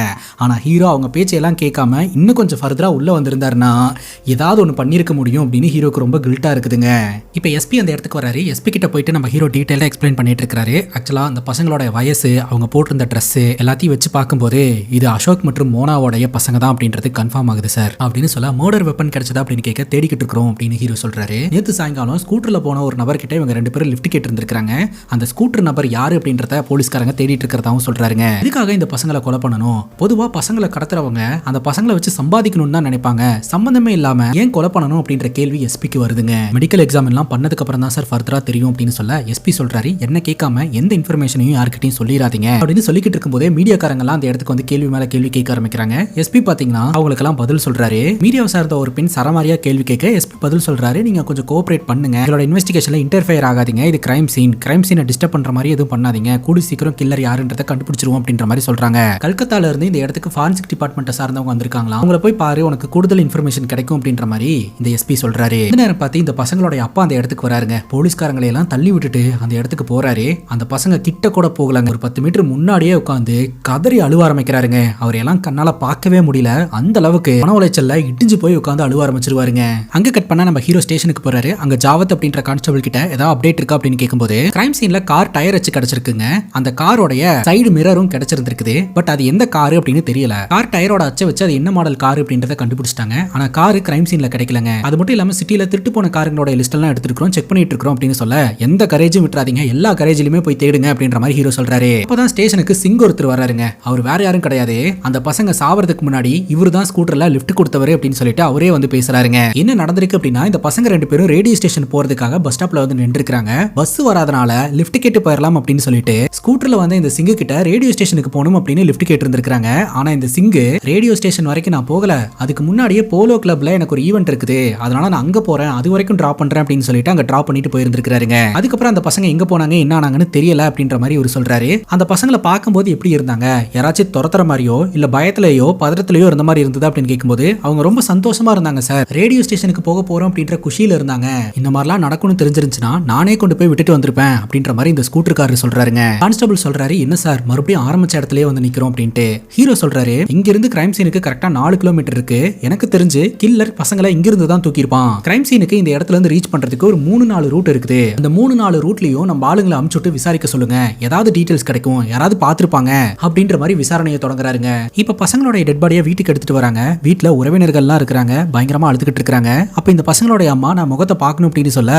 ஆனா ஹீரோ அவங்க பேச்சையெல்லாம் கேட்காம இன்னும் கொஞ்சம் ஃபர்தரா உள்ள வந்திருந்தாருன்னா ஏதாவது ஒன்று பண்ணியிருக்க முடியும் அப்படின்னு ஹீரோக்கு ரொம்ப கில்ட்டா இருக்குதுங்க. இப்போ எஸ்பி அந்த இடத்துக்கு வராரு. எஸ்பி கிட்ட போயிட்டு நம்ம ஹீரோ டீடைலா எக்ஸ்பிளைன் பண்ணிட்டு இருக்காரு. ஆக்சுவலா அந்த பசங்களோட வயசு, அவங்க போட்டிருந்த ட்ரெஸ் எல்லாத்தையும் வச்சு பார்க்கும்போது இது அசோக் மற்றும் மோனாவோடைய பசங்க தான் அப்படின்றது கன்ஃபார்ம் ஆகுது சார் அப்படின்னு சொல்ல மர்டர் வெப்பன் கிடைச்சதா அப்படின்னு கேட்க தேடிக்கிட்டு இருக்கிறோம் அப்படின்னு ஹீரோ சொல்றாரு. நேற்று சாயங்காலம் ஸ்கூட்டர்ல போன ஒரு நபர் கிட்ட இவங்க ரெண்டு பேரும் லிஃப்ட் கேட்டு இருந்திருக்காங்க. அந்த ஸ்கூட்டர் நபர் யாரு அப்படின்றத போலீஸ்காரங்க தேடிட்டு இருக்கிறதாவும் சொல்றாருங்க. இதுக்காக இந்த பசங்களை கொலை பண்ணணும், பொதுவா பசங்களை கடத்துறவங்க அந்த பசங்களை வச்சு சம்பாதிக்கணும்னு தான் நினைப்பாங்க, சம்பந்தமே இல்லாம ஏன் கொலை பண்ணணும் அப்படின்ற கேள்வி எஸ்பிக்கு வருதுங்க. மெடிக்கல் எக்ஸாம் எல்லாம் பண்ணதுக்கு அப்புறம் தான் சார் ஃபர்தரா தெரியும் அப்படின்னு சொல்ல எஸ்பி சொல்றாரு என்ன கேட்காம எந்த இன்ஃபர்மேஷனையும் யார்கிட்டையும் சொல்லிடாதீங்க அப்படின்னு சொல்லிக்கிட்டு இருக்கும்போதே மீடியாக்காரங்க எல்லாம் அந்த இடத்துக்கு வந்து கேள்வி மேல கேள்வி கேட்க ஆரம்பிக்கிறாங்க. எஸ்பி பாத்தீங்கன்னா அவங்களுக்கு எல்லாம் பதில் சொல்றாரு. மீடியாவை சார்ந்த ஒரு பெண் சரமாரியா கேள்வி கேட்க எஸ்பி பதில் சொல்றாரு நீங்க கொஞ்சம் கோஆபரேட் பண்ணுங்க, இதோட இன்வெஸ்டிகேஷன்ல இன்டர்ஃபியர் ஆகாதீங்க, இது கிரைம் சீனை டிஸ்டர்ப் பண்ற மாதிரி எதுவும் பண்ணாதீங்க, கூடி சீக்கிரம் கில்லர் யாருன்றதை கண்டுபிடிச்சிருவோம் அப்படின்ற மாதிரி சொல்றாங்க. கல்கத்தால இருந்து இந்த இடத்துக்கு ஃபாரன்சிக் டிபார்ட்மெண்ட்டை சார்ந்தவங்க வந்திருக்காங்களா, அவங்கள போய் பாரு உனக்கு கூடுதல் இன்ஃபர்மேஷன் கிடைக்கும் அப்படின்ற மாதிரி இந்த எஸ்பி சொல்றாரு. இந்த நேரம் பார்த்து இந்த பசங்களோட அப்பா அந்த இடத்துக்கு வராருங்க. போலீஸ்காரங்களை எல்லாம் தள்ளி விட்டுட்டு அந்த இடத்துக்கு போறாரு. அந்த பசங்க கிட்ட கூட போகலங்க, ஒரு 10 மீட்டர் முன்னாடியே உட்காந்து கதறி அழுவ ஆரம்பிக்கிறாருங்க. அவரையெல்லாம் கண்ணால பார்க்கவே முடியல, அந்த அளவுக்கு மன உளைச்சல்ல இடிஞ்சு போய் உட்காந்து அழுவ ஆரம்பிச்சிருவாருங்க. அங்க கட் பண்ணா நம்ம ஹீரோ ஸ்டேஷனுக்கு போறாரு. அங்க ஜாவத் அப்படின்ற கான்ஸ்டபிள் கிட்ட ஏதாவது அப்டேட் இருக்கா அப்படின்னு கேட்கும்போது கிரைம் சீன்ல கார் டயர் வச்சு கிடைச்சிருக்குங்க. அந்த காரோடைய சைடு மிரரும் கிடைச்சிருந்திருக்குது. பட் அது எந்த கார் அப்படின்னு தெரியல. கார் டயரோட அச்சை வச்சு அது என்ன மாடல் கார் அப்படின்றத கண்டுபிடிச்சு கண்டுபிடிச்சிட்டாங்க. ஆனா கார் கிரைம் சீன்ல கிடைக்கலங்க. அது மட்டும் இல்லாம சிட்டில திருட்டு போன காருங்களோட லிஸ்ட் எல்லாம் எடுத்துக்கிறோம், செக் பண்ணிட்டு இருக்கோம் அப்படின்னு சொல்ல எந்த கரேஜும் விட்டுறாதீங்க, எல்லா கரேஜ்லயுமே போய் தேடுங்க அப்படின்ற மாதிரி ஹீரோ சொல்றாரு. அப்பதான் ஸ்டேஷனுக்கு சிங் ஒருத்தர் வராருங்க. அவர் வேற யாரும் கிடையாது, அந்த பசங்க சாவறதுக்கு முன்னாடி இவரு தான் ஸ்கூட்டர்ல லிஃப்ட் கொடுத்தவரு அப்படின்னு சொல்லிட்டு அவரே வந்து பேசுறாருங்க. என்ன நடந்திருக்கு அப்படின்னா, இந்த பசங்க ரெண்டு பேரும் ரேடியோ ஸ்டேஷன் போறதுக்காக பஸ் ஸ்டாப்ல வந்து நின்று இருக்காங்க. பஸ் வராதனால லிஃப்ட் கேட்டு போயிடலாம் அப்படின்னு சொல்லிட்டு ஸ்கூட்டர்ல வந்து இந்த சிங்கு கிட்ட ரேடியோ ஸ்டேஷனுக்கு போகணும் அப்படின்னு லிஃப்ட் கேட்டு இருந்திருக்காங்க. ஆனா இந்த சிங்கு ரேடியோ ஸ்டேஷன் வரைக்கும் நான் போகல, அதுக்கு முன்னாடியே போலோ கிளப்ல எனக்கு ஒரு ஈவென்ட் இருக்குது, அதனால நான் அங்க போறேன், அது வரைக்கும் டிராப் பண்றேன் அப்படின்னு சொல்லிட்டு அங்க டிராப் பண்ணிட்டு போயிருந்திருக்காருங்க. அதுக்கப்புறம் அந்த பசங்க எங்க போனாங்க என்ன ஆனாங்கன்னு தெரியல அப்படின்ற மாதிரி இவர் சொல்றாரு. அந்த பசங்களை பார்க்கும்போது எப்படி இருந்தாங்க, யாராச்சும் துரத்துற மாதிரியோ இல்ல பயத்திலேயோ பதறத்திலேயோ இருந்த மாதிரி இருந்தது அப்படின்னு கேட்கும்போது அவங்க ரொம்ப சந்தோஷமா இருந்தாங்க சார், ரேடியோ ஸ்டேஷனுக்கு போக போறோம் அப்படின்ற குஷியில இருந்தாங்க, இந்த மாதிரிலாம் நடக்கும்னு தெரிஞ்சிருந்துச்சுன்னா நானே கொண்டு போய் விட்டுட்டு வந்திருப்பேன் அப்படின்ற மாதிரி இந்த ஸ்கூட்டர்காரர் சொல்றாருங்க. கான்ஸ்டபிள் சொல்றாரு, என்ன சார் மறுபடியும் ஆரம்பிச்ச இடத்துலயே வந்து நிக்கிறோம் அப்படின்ட்டு. ஹீரோ சொல்றாரு, இங்க இருந்து கிரைம் சீனுக்கு கரெக்டா 4 கிலோமீட்டர் இருக்கு, எனக்கு தெரிஞ்சு கில்லர் பசங்களை இங்க இருந்து தான் தூக்கிருப்பான். கிரைம் சீனுக்கு இந்த இடத்துல இருந்து ரீச் பண்றதுக்கு ஒரு 3-4 ரூட் இருக்குது, அந்த 3-4 ரூட்லயும் நம்ம ஆளுங்களை அமுச்சுட்டு விசாரிக்க சொல்லுங்க, ஏதாவது டீடைல்ஸ் கிடைக்கும், யாராவது பாத்துருப்பாங்க அப்படின்ற மாதிரி விசாரணையை தொடங்குறாருங்க. இப்ப பசங்களோட டெட் பாடியை வீட்டுக்கு எடுத்துட்டு வராங்க. வீட்டுல உறவினர்கள்லாம் இருக்கிறாங்க, பயங்கரமா அழுதுகிட்டு இருக்காங்க. அப்ப இந்த பசங்களோட அம்மா நான் முகத்தை பார்க்கணும் அப்படின்னு சொல்ல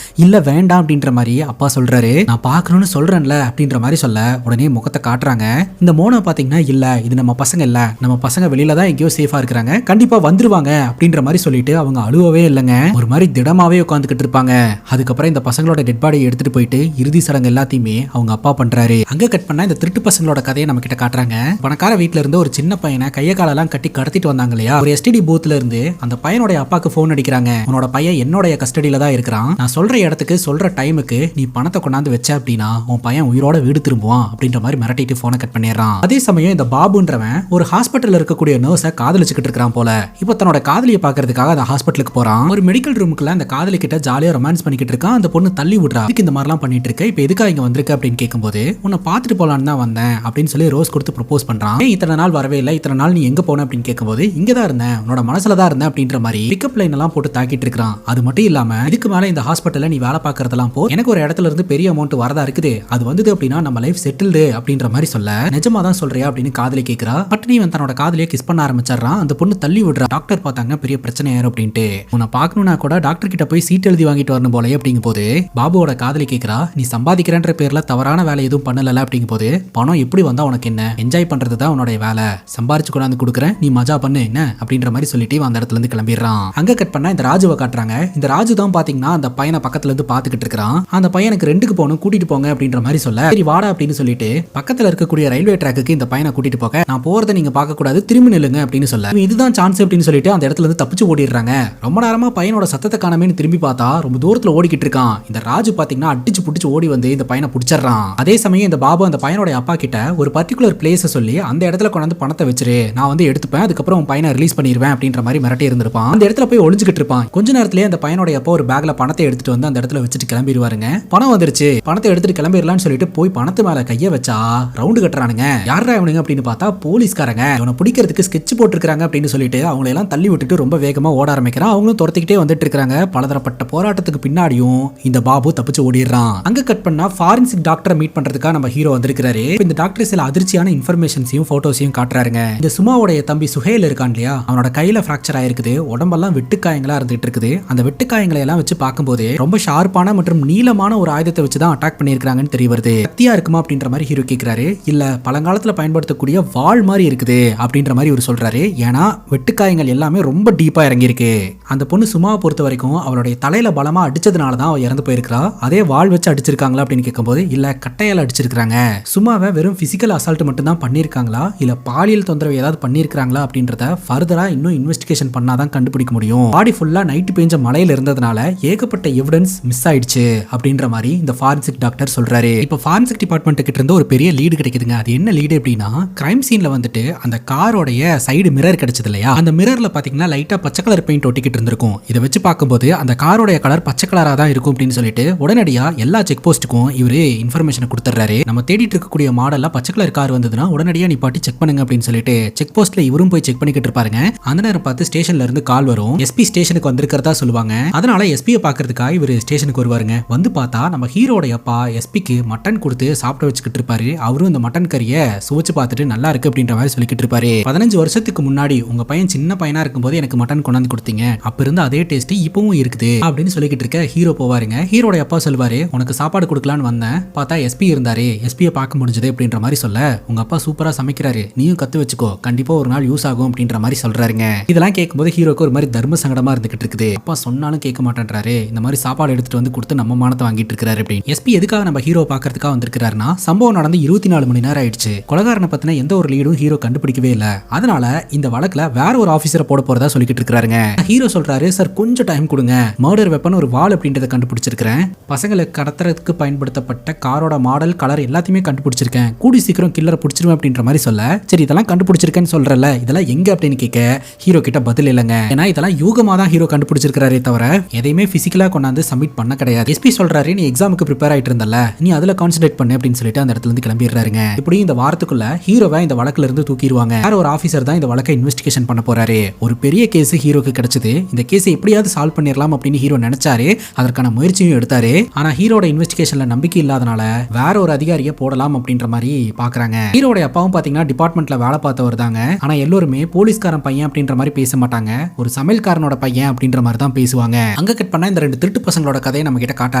இல்ல வேண்டாம் அப்படின்ற மாதிரி அப்பா சொல்றாரு. நான் பார்க்கணும்னு சொல்றேன்ல அப்படின்ற மாதிரி சொல்ல உடனே முகத்தை காட்டுறாங்க. இந்த மோனை பாத்தீங்கன்னா இல்ல இது நம்ம பசங்க இல்ல, நம்ம பசங்க வெளியில தான் எங்கேயோ சேஃபா இருக்கிறாங்க, கண்டிப்பா வந்துருவாங்க அப்படின்ற மாதிரி சொல்லிட்டு அவங்க அழுவவே இல்லைங்க, ஒரு மாதிரி திடமாவே உட்காந்துக்கிட்டு இருப்பாங்க. அதுக்கப்புறம் இந்த பசங்களோட டெட் பாடியை எடுத்துட்டு போயிட்டு இறுதி சடங்கு எல்லாத்தையுமே அவங்க அப்பா பண்றாரு. அங்க கட் பண்ணா இந்த திருட்டு பசங்களோட கதையை நம்ம கிட்ட காட்டுறாங்க. பணக்கார வீட்டுல இருந்து ஒரு சின்ன பையனை கைய காலெல்லாம் கட்டி கடத்திட்டு வந்தாங்க இல்லையா, ஒரு எஸ்டிடி பூத்ல இருந்து அந்த பையனோட அப்பாக்கு போன் அடிக்கிறாங்க. உன்னோட பையன் என்னோட கஸ்டடியில தான் இருக்கிறான், நான் சொல்ற இடத்துக்கு சொல்ற டைமுக்கு நீ பணத்தை கொண்டாந்து வச்ச அப்படின்னா உன் பையன் உயிரோட வீடு திரும்புவான் அப்படின்ற மாதிரி மிரட்டிட்டு போனை கட் பண்ணிடுறான். அதே சமயம் இந்த பாபுன்றவன் ஒரு ஹாஸ்பிட்டல் இருக்கக்கூடிய நர்ஸை காதலிச்சுக்கிட்டு இருக்கான் போல. இப்போ தன்னோட காதலியை பாக்குறதுக்காக அந்த ஹாஸ்பிட்டலுக்கு போறான். ஒரு மெடிக்கல் ரூமுக்குள்ள அந்த காதலி கிட்ட ஜாலியா ரொமான்ஸ் பண்ணிக்கிட்டு இருக்கான். அந்த பொண்ணு தள்ளி விடுறா, இதுக்கு இந்த மாதிரிலாம் பண்ணிட்டு இருக்க, இப்போ எதுக்காக இங்க வந்திருக்க அப்படின்னு கேட்கும்போது உன்னை பார்த்துட்டு போலான்னு தான் வந்தேன் அப்படின்னு சொல்லி ரோஸ் கொடுத்து ப்ரப்போஸ் பண்றான். இத்தனை நாள் வரவே இல்லை, இத்தனை நாள் நீ எங்க போன அப்படின்னு கேட்கும்போது இங்க தான் இருந்தேன், உன்னோட மனசுல தான் இருந்தேன் அப்படின்ற மாதிரி பிக்கப் லைன் எல்லாம் போட்டு தாக்கிட்டு இருக்கான். அது மட்டும் இல்லாம இதுக்கு மேல இந்த ஹாஸ்பிட்டல்ல நீ வேலை பார்க்கறதெல்லாம் போ, எனக்கு ஒரு இடத்துல இருந்து பெரிய அமௌண்ட் வரதா இருக்குது, அது வந்தது அப்படின்னா நம்ம லைஃப் செட்டில்டு அப்படின்ற மாதிரி சொல்ல நிஜமா தான் சொல்றியா அப்படின்னு காதலி கேட்கிறா. பட்னி இவன் தன்னோட காதலியை கிஸ் பண்ண ஆரம்பிச்சிடறான். அந்த பொண்ணு தள்ளி விடுறா. டாக்டர் பார்த்தாங்க பெரிய பிரச்சனை யாரு அப்படின்ட்டு, உன்னை பார்க்கணும்னா கூட டாக்டர் கிட்ட போய் சீட் எழுதி வாங்கிட்டு வரணும் போல அப்படிங்கும் போது பாபுவோட காதலி கேட்கிறா, நீ சம்பாதிக்கிறன்ற பேர்ல தவறான வேலை எதுவும் பண்ணல அப்படிங்கும் போது பணம் எப்படி வந்தா உனக்கு என்ன, என்ஜாய் பண்றது தான் உன்னோட வேலை, சம்பாரிச்சு கொண்டாந்து கொடுக்குறேன் நீ மஜா பண்ணு என்ன அப்படின்ற மாதிரி சொல்லிட்டு அந்த இடத்துல இருந்து கிளம்பிடுறான். அங்க கட் பண்ணா இந்த ராஜுவை காட்டுறாங்க. இந்த ராஜு தான் பாத்தீங்கன்னா அந்த பையனை பக்கத்துல இருந்து பாத்துக்கிட்டு இருக்கான். அந்த பையனுக்கு ரெண்டுக்கு போகணும் கூட்டிட்டு போங்க அப்படின்ற மாதிரி சொல்ல சரி வாடா அப்படின்னு சொல்லிட்டு பக்கத்துல இருக்கக்கூடிய ரயில்வே ட்ராக்கு இந்த பையனை கூட்டிட்டு போக, நான் போறதை நீங்க பார்க்க கூடாது திரும்பி நில்லுங்க அப்படின்னு சொல்ல இதுதான் சான்ஸ் அப்படின்னு சொல்லிட்டு அந்த இடத்துல இருந்து தப்பிச்சு ஓடிடுறாங்க. ரொம்ப நேரமா பையனோட சத்தத்தை காணாமேன்னு திரும்பி பார்த்தா ரொம்ப தூரத்துல ஓடிக்கிட்டு இருக்கான். இந்த ராஜு பாத்தீங்கன்னா அடிச்சு புடிச்சு ஓடி வந்து இந்த பையனை பிடிச்சிடறான். அதே சமயம் இந்த பாபு அந்த பையனோட அப்பா கிட்ட ஒரு பர்டிகுலர் பிளேஸ் சொல்லி அந்த இடத்துல கொண்டாந்து பணத்தை வச்சிரு, நான் வந்து எடுத்துப்பேன், அதுக்கப்புறம் பையனை ரிலீஸ் பண்ணிடுவேன் அப்படின்ற மாதிரி மிரட்டி இருந்திருப்பான். அந்த இடத்துல போய் ஒளிஞ்சுக்கிட்டு இருப்பான். கொஞ்ச நேரத்திலேயே அந்த பையனோட அப்பா ஒரு பேக்ல பணத்தை எடுத்துட்டு வந்து அந்த இடத்துல வச்சுட்டு கிளம்பிடுவாருங்க. பணம் வந்துருச்சு, பணத்தை எடுத்துட்டு கிளம்பிடலாம்னு சொல்லிட்டு போய் பணத்து மேல கைய வச்சா ரவுண்டு கட்டுறானுங்க. யாரா இவனுங்க அப்படின்னு பார்த்தா போலீஸ்காரங்க. இவனை பிடிக்கிறதுக்கு ஸ்கெட்ச் போட்டுருக்காங்க அப்படின்னு சொல்லிட்டு அவங்களை எல்லாம் தள்ளி விட்டுட்டு ரொம்ப வேகமா ஓட ஆரம்பிக்கிறான். அவங்களும் துரத்திக்கிட்டே வந்துட்டு இருக்காங்க. பலதரப்பட்ட போராட்டத்துக்கு பின்னாடியும் இந்த பாபு தப்பிச்சு ஓடிடுறான். அங்க கட் பண்ணா ஃபாரன்சிக் டாக்டரை மீட் பண்றதுக்காக நம்ம ஹீரோ வந்திருக்காரு. இந்த டாக்டர் சில அதிர்ச்சியான இன்ஃபர்மேஷன்ஸையும் போட்டோஸையும் காட்டுறாருங்க. இந்த சுமாவுடைய தம்பி சுஹேல் இருக்கான் இல்லையா, அவனோட கையில பிராக்சர் ஆயிருக்குது, உடம்பெல்லாம் வெட்டுக்காயங்களா இருந்துட்டு இருக்குது. அந்த வெட்டுக்காயங்களை எல்லாம் வச்சு பார்க்கும்போது ரொம்ப ஷார்ப்பான மற்றும் நீளமான ஒரு ஆயுதத்தை வச்சு தான் அட்டாக் பண்ணியிருக்காங்கன்னு தெரிய வருது. கத்தியா இருக்குமா அப்படின்ற மாதிரி ஹீரோ கேட்கிறாரு. இல்ல பழங்காலத்துல பயன்படுத்தக்கூடிய வாள் மாதிரி இருக்குது அப்படின்ற மாதிரி இவர் சொல்றாரு. ஏன்னா வெட்டுக்காயங்கள் எல்லாமே ரொம்ப டீப்பா இறங்கி இருக்கு. அந்த பொண்ணு சுமாவை பொறுத்த வரைக்கும் அவளுடைய தலையில பலமா அடிச்சதுனால தான் அவ இறந்து போயிருக்கா. அதே வாள் வச்சு அடிச்சிருக்காங்களா அப்படின்னு கேட்கும்போது இல்ல கட்டையால அடிச்சிருக்காங்க. சுமாவை வெறும் பிசிக்கல் அசால்ட் மட்டும் தான் பண்ணிருக்காங்களா இல்ல பாலியல் தொந்தரவு ஏதாவது பண்ணிருக்காங்களா அப்படின்றத ஃபர்தரா இன்னும் இன்வெஸ்டிகேஷன் பண்ணாதான் கண்டுபிடிக்க முடியும். பாடி ஃபுல்லா நைட் பெஞ்ச மலையில இருந்ததுனால ஏகப்பட்ட எவிடன்ஸ் மிஸ் ஆயிடுச்சு அப்படின்ற மாதிரி இந்த ஃபாரன்சிக் டாக்டர் சொல்றாரு. இப்ப ஃபாரன்சிக் டிபார்ட்மெண்ட் கிட்ட இருந்து ஒரு பெரிய லீடு கிடைக்குதுங்க. அது என்ன லீடு அப்படின்னா, கிரைம் சீன்ல வந்துட்டு அந்த காரோடைய சைடு மிரர் கிடைச்சது இல்லையா, அந்த மிரர்ல பாத்தீங்கன்னா லைட்டா பச்சை கலர் பெயிண்ட் ஒட்டிக்கிட்டு இருந்திருக்கும். இதை வச்சு பார்க்கும்போது அந்த காரோடைய கலர் பச்சை கலரா தான் இருக்கும் அப்படின்னு சொல்லிட்டு உடனடியா எல்லா செக் போஸ்ட்டுக்கும் இவரு இன்ஃபர்மேஷன் கொடுத்துறாரு. நம்ம தேடிட்டு இருக்கக்கூடிய மாடல்ல பச்சை கலர் கார் வந்ததுன்னா உடனடியா நீ பாட்டி செக் பண்ணுங்க அப்படின்னு சொல்லிட்டு செக் போஸ்ட்ல இவரும் போய் செக் பண்ணிக்கிட்டு இருப்பாருங்க. அந்த நேரம் பார்த்து ஸ்டேஷன்ல இருந்து கால் வரும். எஸ்பி ஸ்டேஷனுக்கு வந்திருக்கிறதா சொல்லுவாங்க. அதனால எஸ்பியை பாக்குறதுக்காக இவர் ஸ்டேஷனுக்கு வருவாருங்க. வந்து பார்த்தா நம்ம ஹீரோட அப்பா எஸ்பிக்கு மட்டன் கொடுத்து சாப்பிட வச்சுக்கிட்டு இருப்பாரு. அவரும் இந்த மட்டன் கறியை சுவைச்சு பார்த்துட்டு நல்லா இருக்கு அப்படின்ற மாதிரி சொல்லிக்கிட்டு இருப்பாரு. 15 வருஷத்துக்கு முன்னாடி உங்க பையன் சின்ன சின்ன பையனா இருக்கும்போது எனக்கு மட்டன் கொண்டாந்து கொடுத்தீங்க, அப்ப இருந்த அதே டேஸ்ட் இப்பவும் இருக்குது அப்படின்னு சொல்லிக்கிட்டு இருக்க ஹீரோ போவாருங்க. ஹீரோட அப்பா சொல்வாரு, உனக்கு சாப்பாடு கொடுக்கலான்னு வந்தேன், பார்த்தா எஸ்பி இருந்தாரு, எஸ்பியை பார்க்க முடிஞ்சது அப்படின்ற மாதிரி சொல்ல, உங்க அப்பா சூப்பரா சமைக்கிறாரு, நீயும் கத்து வச்சுக்கோ, கண்டிப்பா ஒரு நாள் யூஸ் ஆகும் அப்படின்ற மாதிரி சொல்றாருங்க. இதெல்லாம் கேட்கும்போது ஹீரோக்கு ஒரு மாதிரி தர்ம சங்கடமா இருந்துகிட்டு இருக்குது. அப்பா சொன்னாலும் கேட்க மாட்டேன்றாரு, இந்த மாதிரி சாப்பாடு எடுத்துட்டு வந்து கொடுத்து நம்ம மானத்தை வாங்கிட்டு இருக்காரு அப்படின்னு. எஸ்பி எதுக்காக நம்ம ஹீரோ பாக்குறதுக்காக வந்திருக்காருன்னா, சம்பவம் நடந்து 24 மணி நேரம் ஆயிடுச்சு, கொலைகாரனை பத்தின எந்த ஒரு லீடும் ஹீரோ கண்டுபிடிக்கவே இல்ல, அதனால இந்த வழக்குல வேற ஒரு ஆபீசரை போட போறதா சொல்லிக்கிட்டு இருக்காருங்க. ஹீரோ சொல்றாரு, சார் கொஞ்சம் டைம் கொடுங்க, மர்டர் வெப்பன் ஒரு வாள் அப்படின்றத கண்டுபிடிச்சிருக்கேன், பசங்களை கடத்துறதுக்கு பயன்படுத்தப்பட்ட காரோட மாடல் கலர் எல்லாத்தையுமே கண்டுபிடிச்சிருக்கேன், கூடி சீக்கிரம் கில்லரை பிடிச்சிருவேன் அப்படின்ற மாதிரி சொல்ல, சரி இதெல்லாம் கண்டுபிடிச்சிருக்கேன்னு சொல்றல, இதெல்லாம் எங்க அப்படின்னு கேட்க ஹீரோ கிட்ட பதில் இல்லைங்க. ஏன்னா இதெல்லாம் யூகமா தான் ஹீரோ கண்டுபிடிச்சிருக்காரே தவிர எதையுமே பிசிக்கலா கொண்டாந்து சப்மிட் பண்ண கிடையாது. எஸ்பி சொல்றாரு, நீ எக்ஸாமுக்கு ப்ரிப்பேர் ஆயிட்டு இருந்தல, நீ அதுல கான்சென்ட்ரேட் பண்ணு அப்படின்னு சொல்லிட்டு அந்த இடத்துல இருந்து கிளம்பிடுறாருங்க. இப்படி இந்த வாரத்துக்குள்ள ஹீரோவை இந்த வழக்குல இருந்து தூக்கிடுவாங்க. வேற ஒரு ஆபீசர் தான் இந்த வழக்கை இன்வெஸ்டிகேஷன் பண்ண போறாரு. ஒரு பெரிய கேஸ் ஹீரோக்கு கிடைச்சது, இந்த கேஸை எப்படியாவது சால்வ் பண்ணிடலாம் அப்படின்னு ஹீரோ நினைச்சாரு, அதற்கான முயற்சியும் எடுத்தாரு. ஆனா ஹீரோட இன்வெஸ்டிகேஷன்ல நம்பிக்கை இல்லாதனால வேற ஒரு அதிகாரியை போடலாம் அப்படின்ற மாதிரி பாக்குறாங்க. ஹீரோட அப்பாவும் பாத்தீங்கன்னா டிபார்ட்மெண்ட்ல வேலை பார்த்தவர் தாங்க. ஆனா எல்லாருமே போலீஸ்காரன் பையன் அப்படின்ற மாதிரி பேச மாட்டாங்க, ஒரு சமையல்காரனோட பையன் அப்படின்ற மாதிரி தான் பேசுவாங்க. அங்க கட் பண்ணா இந்த 2 திருட்டு பசங்களோட கதையை நம்ம கிட்ட காட்ட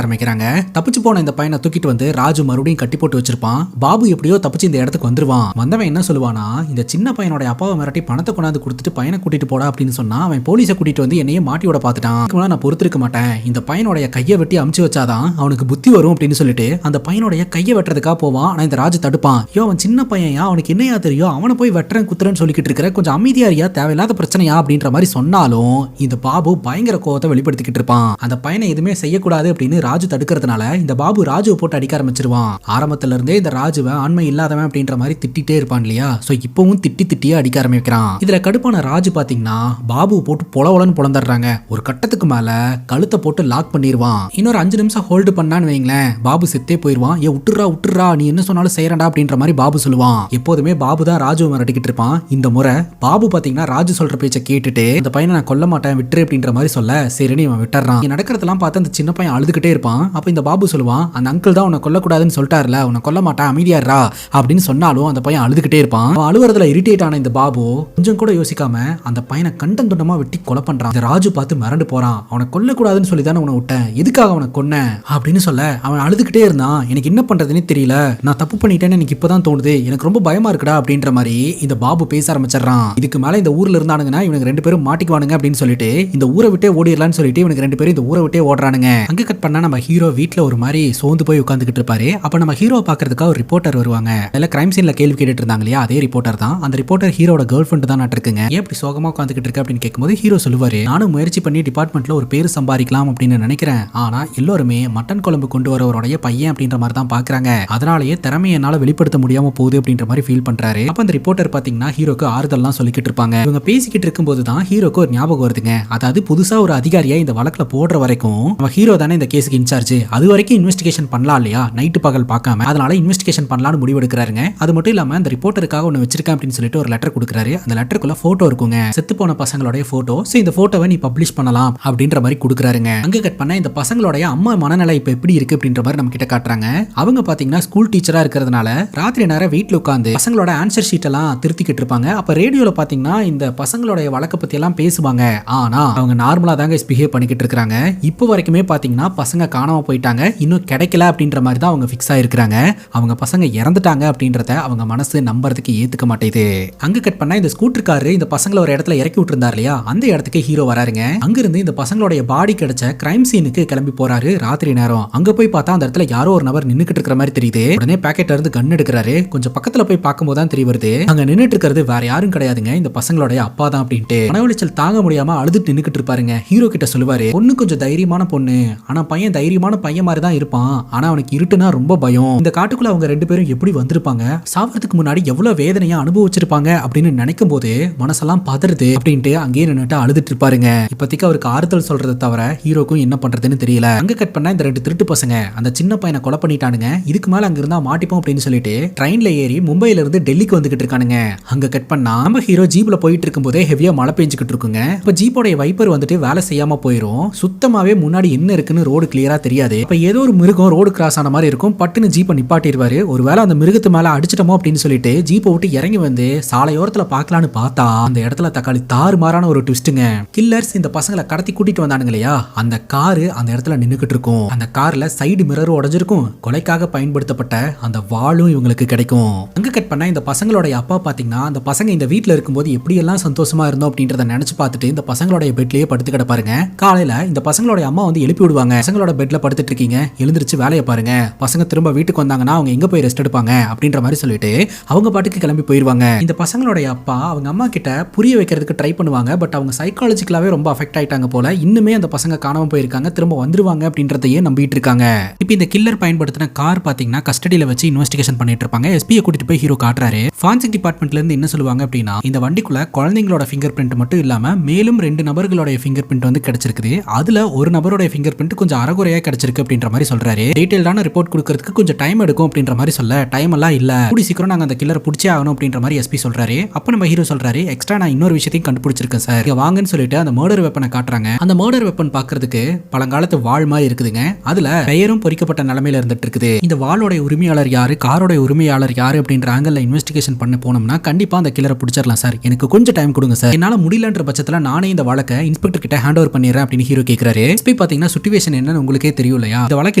ஆரம்பிக்கிறாங்க. தப்பிச்சு போன இந்த பையனை தூக்கிட்டு வந்து ராஜு மறுபடியும் கட்டி போட்டு வச்சிருப்பான். பாபு எப்படியோ தப்பிச்சு இந்த இடத்துக்கு வந்துருவான். வந்தவன் என்ன சொல்லுவானா, இந்த சின்ன பையனோட அப்பாவை மிரட்டி பணத்தை கொண்டாந்து கொடுத்துட்டு பையனை கூட்டிட்டு போடா அப்படின்னு சொன்னா, அவன் போலீஸை கூட்டிட்டு வந்து என்னையே மாட்டியோட பார்த்துட்டான், நான் பொறுத்திருக்க மாட்டேன், இந்த பையனோட கையை வெட்டி அமுச்சு வச்சாதான் அவனுக்கு புத்தி வரும் அப்படின்னு சொல்லிட்டு அந்த பையனோட கையை வெட்டுறதுக்காக போவான். ஆனா இந்த ராஜு தடுப்பான். ஐயோ அவன் சின்ன பையன், அவனுக்கு என்னையா தெரியும், அவனை போய் வெட்டுறேன் குத்துறேன்னு சொல்லிக்கிட்டு இருக்கிற, கொஞ்சம் அமைதியாரியா, தேவையில்லாத பிரச்சனையா அப்படின்ற மாதிரி சொன்னாலும் இந்த பாபு பயங்கர கோவத்தை வெளிப்படுத்திக்கிட்டு இருப்பான். அந்த பையனை எதுவுமே செய்யக்கூடாது அப்படின்னு ராஜு தடுக்கிறதுனால இந்த பாபு ராஜுவை போட்டு அடிக்க ஆரம்பிச்சிருவான். ஆரம்பத்துல இருந்தே இந்த ராஜுவை ஆண்மை இல்லாதவன் அப்படின்ற மாதிரி திட்டிட்டே இருப்பான் இல்லையா, சோ இப்பவும் திட்டியே அடிக்க ஆரம்பிக்கிறான். இதுல கடுப்பான ராஜு பாத்தீங்கன்னா பாபு போட்டு பொலவலன்னு பொழந்துடுறாங்க. ஒரு கட்டத்துக்கு மேல கழுத்தை போட்டு லாக் பண்ணிடுவான். இன்னொரு 5 நிமிஷம் ஹோல்டு பண்ணான்னு வைங்களேன், பாபு செத்தே போயிருவான். ஏ விட்டுறா நீ என்ன சொன்னாலும் செய்யறடா அப்படின்ற மாதிரி பாபு சொல்லுவான். எப்போதுமே பாபு தான் ராஜுவை மிரட்டிக்கிட்டு இருப்பான். இந்த முறை பாபு பாத்தீங்கன்னா ராஜு சொல்ற பேச்ச கேட்டுட்டு இந்த பையனை நான் கொல்ல மாட்டேன் விட்டுரு அப்படின்ற மாதிரி சொல்ல, சரின்னு இவன் விட்டுறான். நடக்கிறதெல்லாம் பார்த்து அந்த சின்ன பையன் அழுதுகிட்டே இருப்பான். அப்ப இந்த பாபு சொல்லுவான், அந்த அங்கிள் தான் உன்னை கொல்லக்கூடாதுன்னு சொல்லிட்டாருல, உன்னை கொல்ல மாட்டேன் அமைதியாரா அப்படின்னு சொன்னாலும் அந்த பையன் அழுதுகிட்டே இருப்பான். அவன் அழுவுறதுல இரிட்டேட் ஆன இந்த பாபு கொஞ்சம் கூட யோசிக்காம அந்த பையனை கண்டம் துண்டமா வெட்டி கொலை பண்றான். இந்த ராஜு பார்த்து மிரண்டு போறான். அவனை கொல்லக்கூடாதுன்னு சொல்லி தானே உன்னை விட்டேன், எதுக்காக அவனை கொன்ன அப்படின்னு சொல்ல அவன் அழுதுகிட்டே இருந்தான். எனக்கு என்ன பண்றதுன்னு தெரியல, நான் தப்பு பண்ணிட்டேன்னு எனக்கு இப்பதான் தோணுது, எனக்கு ரொம்ப பயமா இருக்குடா அப்படின்ற மாதிரி இந்த பாபு பேச ஆரம்பிச்சிடறான். இதுக்கு மேல இந்த ஊர்ல இருந்தானுங்கன்னா இவனுக்கு 2 பேரும் மாட்டிக்குவானுங்க அப்படின்னு சொல்லிட்டு இந்த ஊரை விட்டே ஓடிடலான்னு சொல்லிட்டு இவனுக்கு 2 பேரும் இந்த ஊரை விட்டே ஓடுறானுங்க. அங்க கட் பண்ணா நம்ம ஹீரோ வீட்டுல ஒரு மாதிரி சோர்ந்து போய் உட்காந்துக்கிட்டு இருப்பாரு. அப்ப நம்ம ஹீரோ பாக்குறதுக்காக ஒரு ரிப்போர்ட்டர் வருவாங்க. அதுல கிரைம் சீன்ல கேள்வி கேட்டுட்டு இருந்தாங்க இல்லையா, அதே ரிப்போர்ட்டர் தான். அந்த ரிப்போர்ட்டர் ஹீரோட கேர்ள் ஃப்ரெண்ட் தான் இருக்குங்க. ஏன் இப்படி சோகமா உட்காந்துக்கிட்டு இருக்கு அப்படின்னு கேட்கும்போது ஹீரோ சொல்லுவாரு, நானும் முயற்சி பண்ணி டிபார்ட்மெண்ட்ல ஒரு பேர் சம்பாதிக்கலாம் அப்படின்னு நினைக்கிறேன், ஆனா எல்லாருமே மட்டன் குழம்பு கொண்டு வரவருடைய பையன் அப்படின்ற மாதிரி தான் பாக்குறாங்க, அதனாலேயே திறமையை என்னால வெளிப்படுத்த முடியாம போகுது அப்படின்ற மாதிரி ஃபீல் பண்றாரு. அப்ப அந்த ரிப்போர்ட்டர் பாத்தீங்கன்னா ஹீரோக்கு ஆறுதல்லாம் சொல்லிக்கிட்டு இருப்பாங்க. இவங்க பேசிக்கிட்டு இருக்கும்போது தான் ஹீரோக்கு ஒரு ஞாபகம் வருதுங்க. அதாவது புதுசா ஒரு அதிகாரியா இந்த வழக்குல போடுற வரைக்கும் நம்ம ஹீரோ தானே இந்த கேஸுக்கு இன்சார்ஜ், அது வரைக்கும் இன்வெஸ்டிகேஷன் பண்ணலாம் இல்லையா, நைட்டு பகல் பார்க்காம, அதனால இன்வெஸ்டிகேஷன் பண்ணலாம்னு முடிவு எடுக்கிறாருங்க. அது மட்டும் இல்லாம அந்த ரிப்போர்ட்டருக்காக ஒன்னு வச்சிருக்கேன் அப்படின்னு சொல்லிட்டு ஒரு லெட்டர் கொடுக்குறாரு. அந்த லெட்டருக்குள்ள போட்டோ இருக்குங்க, செத்து போன பசங்களுடைய போட்டோ. சோ இந்த போட்டோவை நீ பப்ளிஷ் பண்ணலாம் அப்படின்ற மாதிரி கொடுக்குறாருங்க. அங்க கட் பண்ண இந்த பசங்களுடைய அம்மா மனநிலை இப்ப எப்படி இருக்கு அப்படின்ற மாதிரி நம்ம கிட்ட காட்டுறாங்க. அவங்க பாத்தீங்கன்னா ஸ்கூல் டீச்சரா இருக்கிறதுனால ராத்திரி நேரம் வீட்டுல உட்காந்து பசங்களோட ஆன்சர் ஷீட் எல்லாம் திருத்திக்கிட்டு இருப்பாங்க. அப்ப ரேடியோல பாத்தீங்கன்னா இந்த பசங்களுடைய வழக்க பத்தி எல்லாம் பேசுவாங்க. ஆனா அவங்க நார்மலா தாங்க பிஹேவ் பண்ணிக்கிட்டு இருக்காங்க. இப்போ வரைக்குமே பாத்தீங்கன்னா பசங்க காணாம போயிட்டாங்க, இன்னும் கிடைக்கல அப்படின்ற மாதிரி தான் அவங்க ஃபிக்ஸ் ஆயிருக்காங்க. அவங்க பசங்க இறந்துட்டாங்க அப்படின்றத அவங்க மனசு நம்புறதுக்கு ஏத்துக்க மாட்டேது. அங்க கட் பண்ணா இந்த ஸ்கூட்டர் காரு இந்த பசங்களை ஒரு இடத்துல இறக்கி விட்டுருந்தாரு இல்லையா, அந்த இடத்துக்கு ஹீரோ வராருங்க. அங்க இருந்து இந்த பசங்களுடைய பாடி கிடைச்ச கிரைம் சீனுக்கு கிளம்பி போறாரு ராத்திரி நேரம். அங்க போய் பார்த்தா அந்த இடத்துல யாரோ ஒரு நபர் நின்னுக்கிட்டு இருக்கிற மாதிரி தெரியுது. உடனே பாக்கெட்ல இருந்து கன் எடுக்கிறாரு. கொஞ்சம் பக்கத்துல போய் பார்க்கும்போது தான் தெரிய வருது, அங்க நின்னுட்டு இருக்கிறது வேற யாரும் கிடையாதுங்க, இந்த பசங்களுடைய அப்பா தான் அப்படின்ட்டு. மனவெளிச்சல் தாங்க முடியாம அழுதுட்டு நின்னுக்கிட்டு இருப்பாருங்க. ஹீரோ கிட்ட சொல்லுவாரு, பொண்ணு கொஞ்சம் தைரியமான பொண்ணு, ஆனா பையன் தைரியமான பையன் மாதிரி தான் இருப்பான், ஆனா அவனுக்கு இருட்டுனா ரொம்ப பயம். இந்த காட்டுக்குள்ள அவங்க 2 பேரும் எப்படி வந்திருப்பாங்க, சாவறதுக்கு முன்னாடி எவ்வளவு வேதனையா அனுபவிச்சிருப்பாங்க அப்படின்னு நினைக்கும் போது மனசெல்லாம் பதறுது அப்படின்ட்டு அங்கேயே நின்னுட்டு அழுதுட்டு இருப்பாருங்க. இப்போதைக்கு அவருக்கு ஆறுதல் சொல்றதை தவிர ஹீரோக்கும் என்ன பண்றதுன்னு தெரியல. அங்க கட் பண்ணா இந்த 2 திருட்டு பசங்க அந்த சின்ன பையனை கொலை பண்ணிட்டானுங்க. இதுக்கு மேல அங்க இருந்தா மாட்டிப்போம் அப்படின்னு சொல்லிட்டு ட்ரெயின்ல ஏறி மும்பைல இருந்து டெல்லிக்கு வந்துகிட்டு இருக்கானுங்க. அங்க கட் பண்ணா நம்ம ஹீரோ ஜீப்ல போயிட்டு இருக்கும் போதே ஹெவியா மழை பெஞ்சுக்கிட்டு இருக்குங்க. இப்ப ஜீப்போட வைப்பர் வந்துட்டு வேலை செய்யாம போயிரும். சுத்தமாவே முன்னாடி என்ன இருக்குன்னு ரோடு கிளியரா தெரியாது. இப்ப ஏதோ ஒரு மிருகம் ரோடு கிராஸ் ஆன மாதிரி இருக்கும். பட்டுன்னு ஜீப்பை நிப்பாட்டிடுவாரு. ஒருவேளை அந்த மிருகத்து மேல அடிச்சிட்டோமோ அப்படின்னு சொல்லிட்டு ஜீப்பை விட்டு இறங்கி வந்து சாலையோரத்துல பாக்கலான்னு பார்த்தா அந்த இடத்துல தக்காளி தாறுமாறான ஒரு ட்விஸ்ட்டுங்க. கில்லர்ஸ் இந்த பசங்களை கடத்தி கூட்டிட்டு வந்தானுங்க இல்லையா, அந்த காரு அந்த இடத்துல நின்னுக்கிட்டு இருக்கும். அந்த கார்ல சைடு மிரரும் உடைஞ்சிருக்கும். கொலைக்காக பயன்படுத்தப்பட்ட அந்த வாளும் இவங்களுக்கு கிடைக்கும். அங்க கட் பண்ணா இந்த பசங்களோட அப்பா பாத்தீங்கன்னா அந்த பசங்க இந்த வீட்டுல இருக்கும்போது எப்படி எல்லாம் சந்தோஷமா இருந்தோம் அப்படின்றத நினைச்சு பார்த்துட்டு இந்த பசங்களோட பெட்லயே படுத்து கிடப்பாருங்க. காலையில இந்த பசங்களோட அம்மா வந்து எழுப்பி விடுவாங்க. பசங்களோட பெட்ல படுத்துட்டு இருக்கீங்க, எழுந்திருச்சு வேலையை பாருங்க, பசங்க திரும்ப வீட்டுக்கு வந்தாங்கன்னா அவங்க எங்க போய் ரெஸ்ட் எடுப்பாங்க அப்படின்ற மாதிரி சொல்லிட்டு அவங்க பாட்டுக்கு கிளம்பி போயிருவாங்க. இந்த பசங்களோட அப்பா அவங்க அம்மா கிட்ட புரிய வைக்கிறதுக்கு ட்ரை பண்ணுவாங்க. பட் அவங்க சைக்காலஜிக்கலாவே ரொம்ப அஃபெக்ட் ஆயிட்டாங்க போல. இன்னுமே அந்த பசங்க காணாம போயிருக்காங்க, திரும்ப வந்துருவாங்க அப்படின்றதையே நம்பிட்டு இருக்காங்க. இப்போ இந்த கில்லர் பயன்படுத்தின கார் பாத்தீங்கன்னா கஸ்டடியில வச்சு இன்வெஸ்டிகேஷன் பண்ணிட்டு இருப்பாங்க. எஸ்பியை கூட்டிட்டு போய் ஹீரோ காட்டுறாரு. ஃபாரன்சிக் டிபார்ட்மெண்ட்ல இருந்து என்ன சொல்லுவாங்க அப்படின்னா, இந்த வண்டிக்குள்ள குழந்தைங்களோட ஃபிங்கர் பிரிண்ட் மட்டும் இல்லாம மேலும் 2 நபர்களுடைய ஃபிங்கர் பிரிண்ட் வந்து கிடைச்சிருக்கு. அதுல ஒரு நபரோட ஃபிங்கர் பிரிண்ட் கொஞ்சம் அறகுறையா கிடைச்சிருக்கு அப்படின்ற மாதிரி சொல்றாரு. டீடைல்டான ரிப்போர்ட் கொடுக்கிறதுக்கு கொஞ்சம் டைம் எடுக்கும் அப்படின்ற மாதிரி சொல்ல, டைம் எல்லாம் இல்ல, கூடி சீக்கிரம் நாங்க அந்த கில்லரை பிடிச்சே ஆகணும் அப்படின்ற மாதிரி எஸ்பி சொல்றாரு. அப்ப நம்ம ஹீரோ சொல்றாரு, எக்ஸ்ட்ரா நான் இன்னொரு விஷயத்தையும் கண்டுபிடிச்சிருக்கேன் சார், இங்க வாங்கன்னு சொல்லிட்டு அந்த மர்டர் வெப்பனை காட்டுறாங்க. அந்த மர்டர் வெப்பன் பாக்குறதுக்கு பழங்காலத்து வாள் மாதிரி இருக்குதுங்க. அதுல பெயரும் பொறிக்கப்பட்ட நிலைமையில இருந்துட்டு இருக்குது. இந்த வாளோட உரிமையாளர் யாரு, காரோட உரிமையாளர் யாரு அப்படின்ற ஆங்கிள் இன்வெஸ்டிகேஷன் பண்ண போனோம்னா கண்டிப்பா அந்த கில்லரை பிடிச்சிடலாம் சார், எனக்கு கொஞ்சம் டைம் கொடுங்க சார், என்னால முடியலன்ற பட்சத்துல நானே இந்த வழக்கை இன்ஸ்பெக்டர் கிட்ட ஹேண்ட் ஓவர் பண்ணிடுறேன் அப்படின்னு ஹீரோ கேட்கிறாரு. எஸ்பி பாத்தீங்கன்னா சிச்சுவேஷன் என்னன்னு உங்களுக்கே தெரியும் இல்லையா, இந்த வழக்கு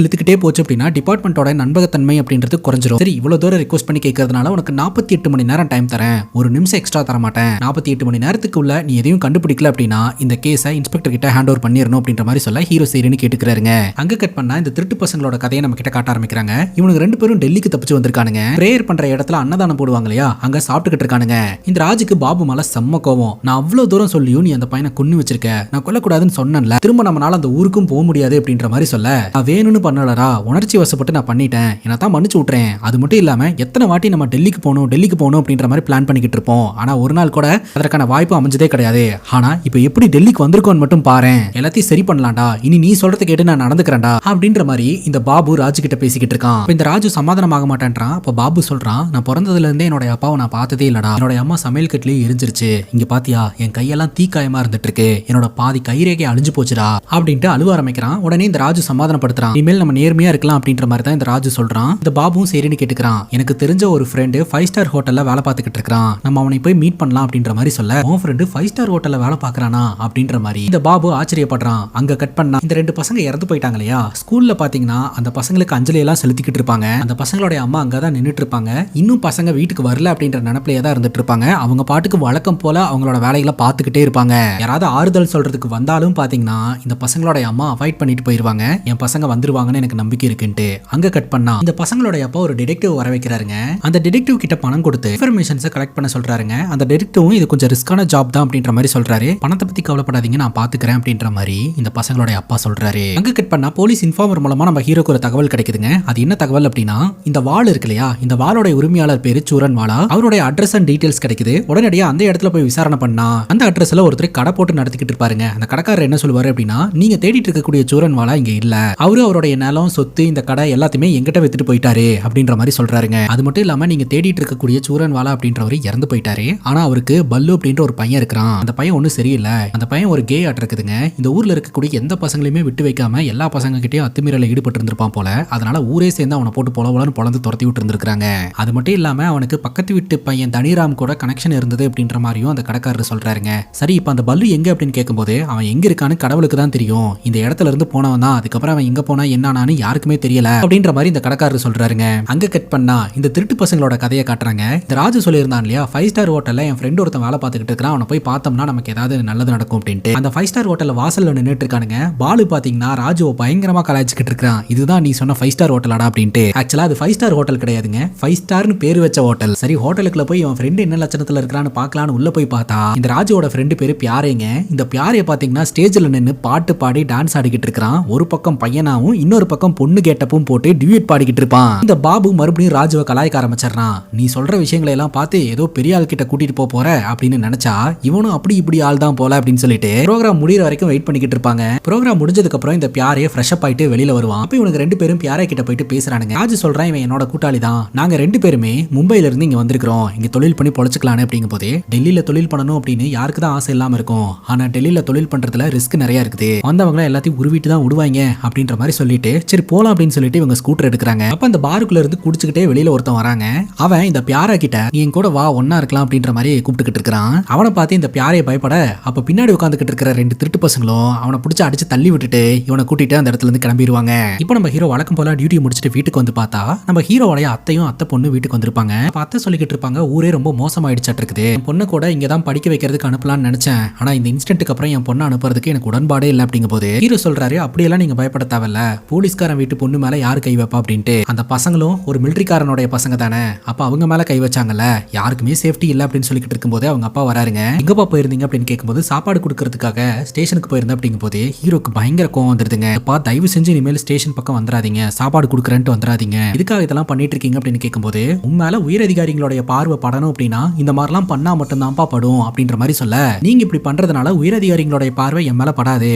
இழுத்துக்கிட்டே போச்சு அப்படின்னா டிபார்ட்மெண்டோட நண்பகத்தன்மை அப்படின்றது குறைஞ்சிரும். சரி, இவ்வளவு தூரம் ரிக்வெஸ்ட் பண்ணி கேட்கறதுனால உனக்கு 48 மணி நேரம் டைம் தரேன், ஒரு நிமிஷம் எக்ஸ்ட்ரா தர மாட்டேன், 48 மணி நேரத்துக்குள்ள நீ எதையும் கண்டுபிடிக்கல அப்படின்னா இந்த கேஸை இன்ஸ்பெக்டர் கிட்ட ஹேண்ட் ஓவர் பண்ணிடணும் அப்படின்ற மாதிரி சொல்ல ஹீரோ சரின்னு கேட்டுக்கிறாருங்க. அங்க கட் பண்ணா இந்த திருட்டு பசங்களோட கதையை நம்ம கிட்ட காட்ட ஆரம்பிக்கிறாங்க. இவனுக்கு 2 பேரும் டெல்லிக்கு தப்பிச்சு வந்திருக்கானுங்க. பிரேயர் பண்ற இடத்துல அன்னதானம் போடுவாங்க இல்லையா, அங்க சாப்பிட்டுக்கிட்டு இருக்கானுங்க. இந்த ராஜுக்கு பாபு மேல செம்ம கோவம். நான் அவ்வளவு தூரம் சொல்லியும் நீ அந்த பையனை கொன்னு வச்சிருக்க, நான் கொல்லக்கூடாதுன்னு சொன்னேன்ல, திரும்ப நம்மளால அந்த ஊருக்கும் போக முடியாது அப்படின்ற மாதிரி சொல்ல, நான் வேணும்னு பண்ணலடா, உணர்ச்சி வசப்பட்டு நான் பண்ணிட்டேன், என்ன தான் மன்னிச்சு விட்டுறேன். அது மட்டும் இல்லாம எத்தனை வாட்டி நம்ம டெல்லிக்கு போகணும் அப்படின்ற மாதிரி பிளான் பண்ணிக்கிட்டு இருப்போம். ஆனா ஒரு நாள் கூட அதற்கான வாய்ப்பு அமைஞ்சதே கிடையாது. ஆனா இப்ப எப்படி டெல்லிக்கு வந்திருக்கோன்னு மட்டும் பாரு, எல்லாத்தையும் சரி பண்ணலாம்டா, இனி நீ சொல்றதை கேட்டு நான் நடந்துக்கிறேன்டா அப்படின்ற மாதிரி இந்த பாபு ராஜு கிட்ட பேசிக்கிட்டு இருக்கான். இந்த ராஜு சமாதானமாக மாட்டேன்றான். அப்ப பாபு சொல்றான், நான் பிறந்ததுல இருந்தே என்னோட அப்பாவை நான் பார்த்ததே இல்லடா, என்னோட அம்மா சமையல் கட்டிலேயே எரிஞ்சிருச்சு, இங்க பாத்தியா என் கையெல்லாம் தீக்காயமா இருந்துட்டு இருக்கு, என்னோட பாதி கைரேகை அழிஞ்சு போச்சுடா அப்படின்ட்டு அழுவ ஆரம்பிக்கிறான். உடனே இந்த ராஜு சமாதானப்படுத்துறான். இனிமேல் நம்ம நேர்மையா இருக்கலாம் அப்படின்ற மாதிரி தான் இந்த ராஜு சொல்றான். இந்த பாபுவும் சரின்னு கேட்டுக்கிறான். எனக்கு தெரிஞ்ச ஒரு ஃப்ரெண்டு 5 ஸ்டார் ஹோட்டல்ல வேலை பார்த்துக்கிட்டு இருக்கான், நம்ம அவனை போய் மீட் பண்ணலாம் அப்படின்ற மாதிரி சொல்ல, உன் ஃப்ரெண்டு 5 ஸ்டார் ஹோட்டல்ல வேலை பார்க்கறானா அப்படின்ற மாதிரி இந்த பாபு ஆச்சரியப்படுறான். அங்க கட் பண்ணா இந்த 2 பசங்க இறந்து போயிட்டாங்க இல்லையா, ஸ்கூல்ல பாத்தீங்கன்னா அந்த பசங்களுக்கு அஞ்சலி எல்லாம் செலுத்திக்கிட்டு இருப்பாங்க. அந்த பசங்களோட அம்மா அங்கதான் நின்னுட்டு இருப்பாங்க. இன்னும் பசங்க வீட்டுக்கு வரல அப்படின்ற நினைப்பிலேயே தான் இருந்துட்டு இருப்பாங்க. அவங்க பாட்டுக்கு வழக்கம் போல அவங்களோட வேலைகளை பார்த்துக்கிட்டே இருப்பாங்க. யாராவது ஆறுதல் சொல்றதுக்கு வந்தாலும் பாத்தீங்கன்னா இந்த பசங்களோட அம்மா அவாய்ட் பண்ணிட்டு போயிருவாங்க. என் பசங்க வந்துருவாங்கன்னு எனக்கு நம்பிக்கை இருக்குன்ட்டு. அங்க கட் பண்ணா இந்த பசங்களோட அப்பா ஒரு டிடெக்டிவ் வர வைக்கிறாருங்க. அந்த டிடெக்டிவ் கிட்ட பணம் கொடுத்து இன்ஃபர்மேஷன்ஸை கலெக்ட் பண்ண சொல்றாருங்க. அந்த டிடெக்டிவும் இது கொஞ்சம் ரிஸ்கான ஜாப் தான் அப்படின்ற மாதிரி சொல்றாரு. பணத்தை பத்தி கவலைப்படாதீங்க, நான் பாத்துக்கிறேன் அப்படின்ற மாதிரி இந்த பசங்களோட அப்பா சொல்றாரு. அங்க கட் பண்ணா போலீஸ் இன்ஃபார்மர் மூலமா நம்ம ஹீரோக்கு ஒரு தகவல் கிடைக்குதுங்க. அது என்ன தகவல் அப்படின்னா, இந்த வாள் இருக்கு இல்லையா, இந்த வாளோட உரிமையாளர் பேரு சூரன் வாலா, அவருடைய அட்ரஸ் அண்ட் டீடைல்ஸ் கிடைக்குது. உடனடியா அந்த இடத்துல போய் விசாரணை பண்ணா அந்த அட்ரஸ்ல ஒருத்தர் கடை போட்டு நடத்திக்கிட்டு இருப்பாருங்க. அந்த கடைக்காரர் என்ன சொல்லுவாரு அப்படின்னா, நீங்க தேடிட்டு இருக்கக்கூடிய சூரன் வாலா இங்க இல்ல, அவரு அவருடைய நிலம் சொத்து இந்த கடை எல்லாத்தையுமே எங்கிட்ட வித்துட்டு போயிட்டாரு அப்படின்ற மாதிரி சொல்றாருங்க. அது மட்டும் இல்லாம நீங்க தேடிட்டு இருக்கக்கூடிய சூரன் வாலா அப்படின்றவர் இறந்து போயிட்டாரு. ஆனா அவருக்கு பல்லு அப்படின்ற ஒரு பையன் இருக்கிறான். அந்த பையன் ஒன்னும் சரியில்லை, அந்த பையன் ஒரு கே ஆட் இருக்குதுங்க. இந்த ஊர்ல இருக்கக்கூடிய எந்த பசங்களையுமே விட்டு வைக்காம எல்லா பசங்க கிட்டயும் அத்துமீறல ஈடுபட்டு இருந்திருப்பான் போல. அதனால ஊரே சேர்ந்து அவனை போட்டு பொலவலன்னு பொழந்து துரத்தி விட்டு இருந்திருக்காங்க. அது மட்டும் இல்லாம அவனுக்கு பக்கத்து வீட்டு பையன் தனிராம் கூட கனெக்ஷன் இருந்தது அப்படின்ற மாதிரியும் அந்த கடைக்காரர் சொல்றாருங்க. சரி, இப்ப அந்த பல்லு எங்க அப்படின்னு கேட்கும்போது அவன் எங்க இருக்கான்னு கடவுளுக்கு தான் தெரியும், இந்த இடத்துல இருந்து போனவன் தான், அதுக்கப்புறம் அவன் எங்க போனா என்னானு யாருக்குமே தெரியல அப்படின்ற மாதிரி இந்த கடைக்காரர் சொல்றாருங்க. அங்க கட் பண்ணா இந்த திருட்டு பசங்களோட கதையை காட்டுறாங்க. இந்த ராஜு சொல்லியிருந்தான் இல்லையா, 5 ஸ்டார் ஹோட்டல்ல என் ஃப்ரெண்ட் ஒருத்தன் வேலை பார்த்துக்கிட்டு இருக்கான், அவனை போய் பார்த்தோம்னா நமக்கு ஏதாவது நல்லது நடக்கும் அப்படின்ட்டு அந்த 5 ஸ்டார் ஹோட்டல்ல வாசல்ல நின்னுட்டு இருக்கானுங்க. பாலு பாத்தீங்கன்னா ராஜுவை பயங்கரமா கலாய்ச்சிக்கிட்டு இருக்கான். இதுதான் நீ சொன்ன 5 ஸ்டார் ஹோட்டலாடா அப்படின்ட்டு. ஆக்சுவலா அது 5 ஸ்டார் ஹோட்டல் கிடையாதுங்க, 5 ஸ்டார்னு பேர் வச்ச ஹோட்டல். சரி, ஹோட்டலுக்குள்ள போய் இவன் ஃப்ரெண்ட் என்ன லட்சணத்துல இருக்கான்னு பார்க்கலான்னு உள்ள போய் பார்த்தா இந்த ராஜுவோட ஃப்ரெண்டு பேரு பியாரேங்க. இந்த பியாரே பாத்தீங்கன்னா ஸ்டேஜ்ல நின்னு பாட்டு பாடி டான்ஸ் ஆடிக்கிட்டு இருக்கான். ஒரு பக்கம் பையனாவும் இன்னொரு பக்கம் பொண்ணு கேட்டப்பும் போட்டு டியூட் பாடிக்கிட்டு இருப்பான். இந்த பாபு மறுபடியும் ராஜுவை கலாய்க்க ஆரம்பிச்சிடறான். நீ சொல்ற விஷயங்களை எல்லாம் பார்த்து ஏதோ பெரிய ஆள் கிட்ட கூட்டிட்டு போற அப்படின்னு நினைச்சா இவனும் அப்படி இப்படி ஆள் தான் போல அப்படின்னு சொல்லிட்டு ப்ரோகிராம் முடிகிற வரைக்கும் வெயிட் பண்ணிக்கிட்டு இருப்பாங்க. ப்ரோகிராம் முடிஞ்சதுக்கு அப்புறம் இந்த பியாரே ஃப்ரெஷ் அப் ஆயிட்டு வெளியில வருவான். அப்ப இவனுக்கு 2 பேரும் பியாரே கிட்ட போயிட்டு பேசுறானுங்க. ராஜு சொல்றான், இவன் என்னோட கூட்டாளி தான், நாங்க 2 பேருமே மும்பைல இருந்து இங்க வந்திருக்கிறோம், இங்க தொழில் பண்ணி பொழைச்சுக்கலான்னு. அப்படிங்கும் போது டெல்லியில தொழில் பண்ணணும் அப்படின்னு யாருக்கு தான் ஆசை இல்லாம இருக்கும், ஆனா டெல்லியில தொழில் பண்றதுல ரிஸ்க் நிறைய இருக்குது, வந்தவங்க எல்லாத்தையும் உருவிட்டு தான் விடுவாங்க அப்படின்ற மாதிரி சொல்லிட்டு சரி போலாம் அப்படின்னு சொல்லிட்டு இவங்க ஸ்கூட்டர் எடுக்கிறாங்க. அப்ப அந்த பாருக்குள்ள இருந்து குடிச்சுக்கிட்டே வெளியில ஒருத்தன் வராங்க. அவன் இந்த பியாரா கிட்ட நீ கூட வா ஒன்னா இருக்கலாம் அப்படின்ற மாதிரி கூப்பிட்டுக்கிட்டு இருக்கான். இருக்கான். அவனை பார்த்து இந்த பியாரே பயப்பட அப்ப பின்னாடி உட்காந்துக்கிட்டு இருக்கிற 2 திருட்டு பசங்களும் அவனை பிடிச்சி அடிச்சு தள்ளி விட்டுட்டு இவனை கூட்டிட்டு அந்த இடத்துல இருந்து கிளம்பிடுவாங்க. இப்போ நம்ம ஹீரோ வழக்கம் போல டியூட்டி முடிச்சுட்டு வீட்டுக்கு வந்து பார்த்தா நம்ம ஹீரோடைய அத்தையும் அத்தை பொண்ணு வீட்டுக்கு வந்திருப்பாங்க. அத்தை சொல்லிக்கிட்டு இருப்பாங்க, ஊரே ரொம்ப மோசமாயிடுச்சாட்டு இருக்குது. என் பொண்ணு கூட இங்க தான் படிக்க வைக்கிறதுக்கு அனுப்பலாம்னு நினைச்சேன். ஆனா இந்த இன்சிடென்ட்க்கு அப்புறம் என் பொண்ணை அனுப்புறதுக்கு எனக்கு உடன்பாடே இல்லை அப்படிங்கும் போது ஹீரோ சொல்றாரு, அப்படியெல்லாம் நீங்க பயப்பட தேவையில்ல, போலீஸ்காரன் வீட்டு பொண்ணு மேல யாரு கை வைப்பா அப்படின்ட்டு. அந்த பசங்களும் ஒரு மிலிட்டரிக்காரனுடைய பசங்க தானே, அப்ப அவங்க மேல கை வச்சாங்கல்ல, யாருக்குமே சேஃப்டி இல்லை அப்படின்னு சொல்லிக்கிட்டு இருக்கும்போது அவங்க அப்பா வராருங்க. எங்கப்பா போயிருந்தீங்க அப்படின்னு கேட்கும்போது சாப்பாடு கொடுக்கறதுக்காக ஸ்டேஷனுக்கு போயிருந்தேன் அப்படிங்கும் போது ஹீரோக்கு பயங்கர கோவம் வந்துருதுங்க. அப்பா தயவு செஞ்சு இனிமேல் ஸ்டேஷன் பக்கம் வந்துடாதீங்க, சாப்பாடு கொடுக்குறேன்ட்டு வந்துடாதீங்க, இதுக்காக இதெல்லாம் பண்ணிட்டு இருக்கீங்க அப்படின்னு கேட்கும்போது உண்மையில உயர் அதிகாரிகளுடைய பார்வை படணும் அப்படின்னா இந்த மாதிரிலாம் பண்ணா மட்டும்தான்ப்பா படும் அப்படின்ற மாதிரி சொல்ல, நீங்க இப்படி பண்றதுனால உயர் அதிகாரிகளுடைய பார்வை என் மேல படாது,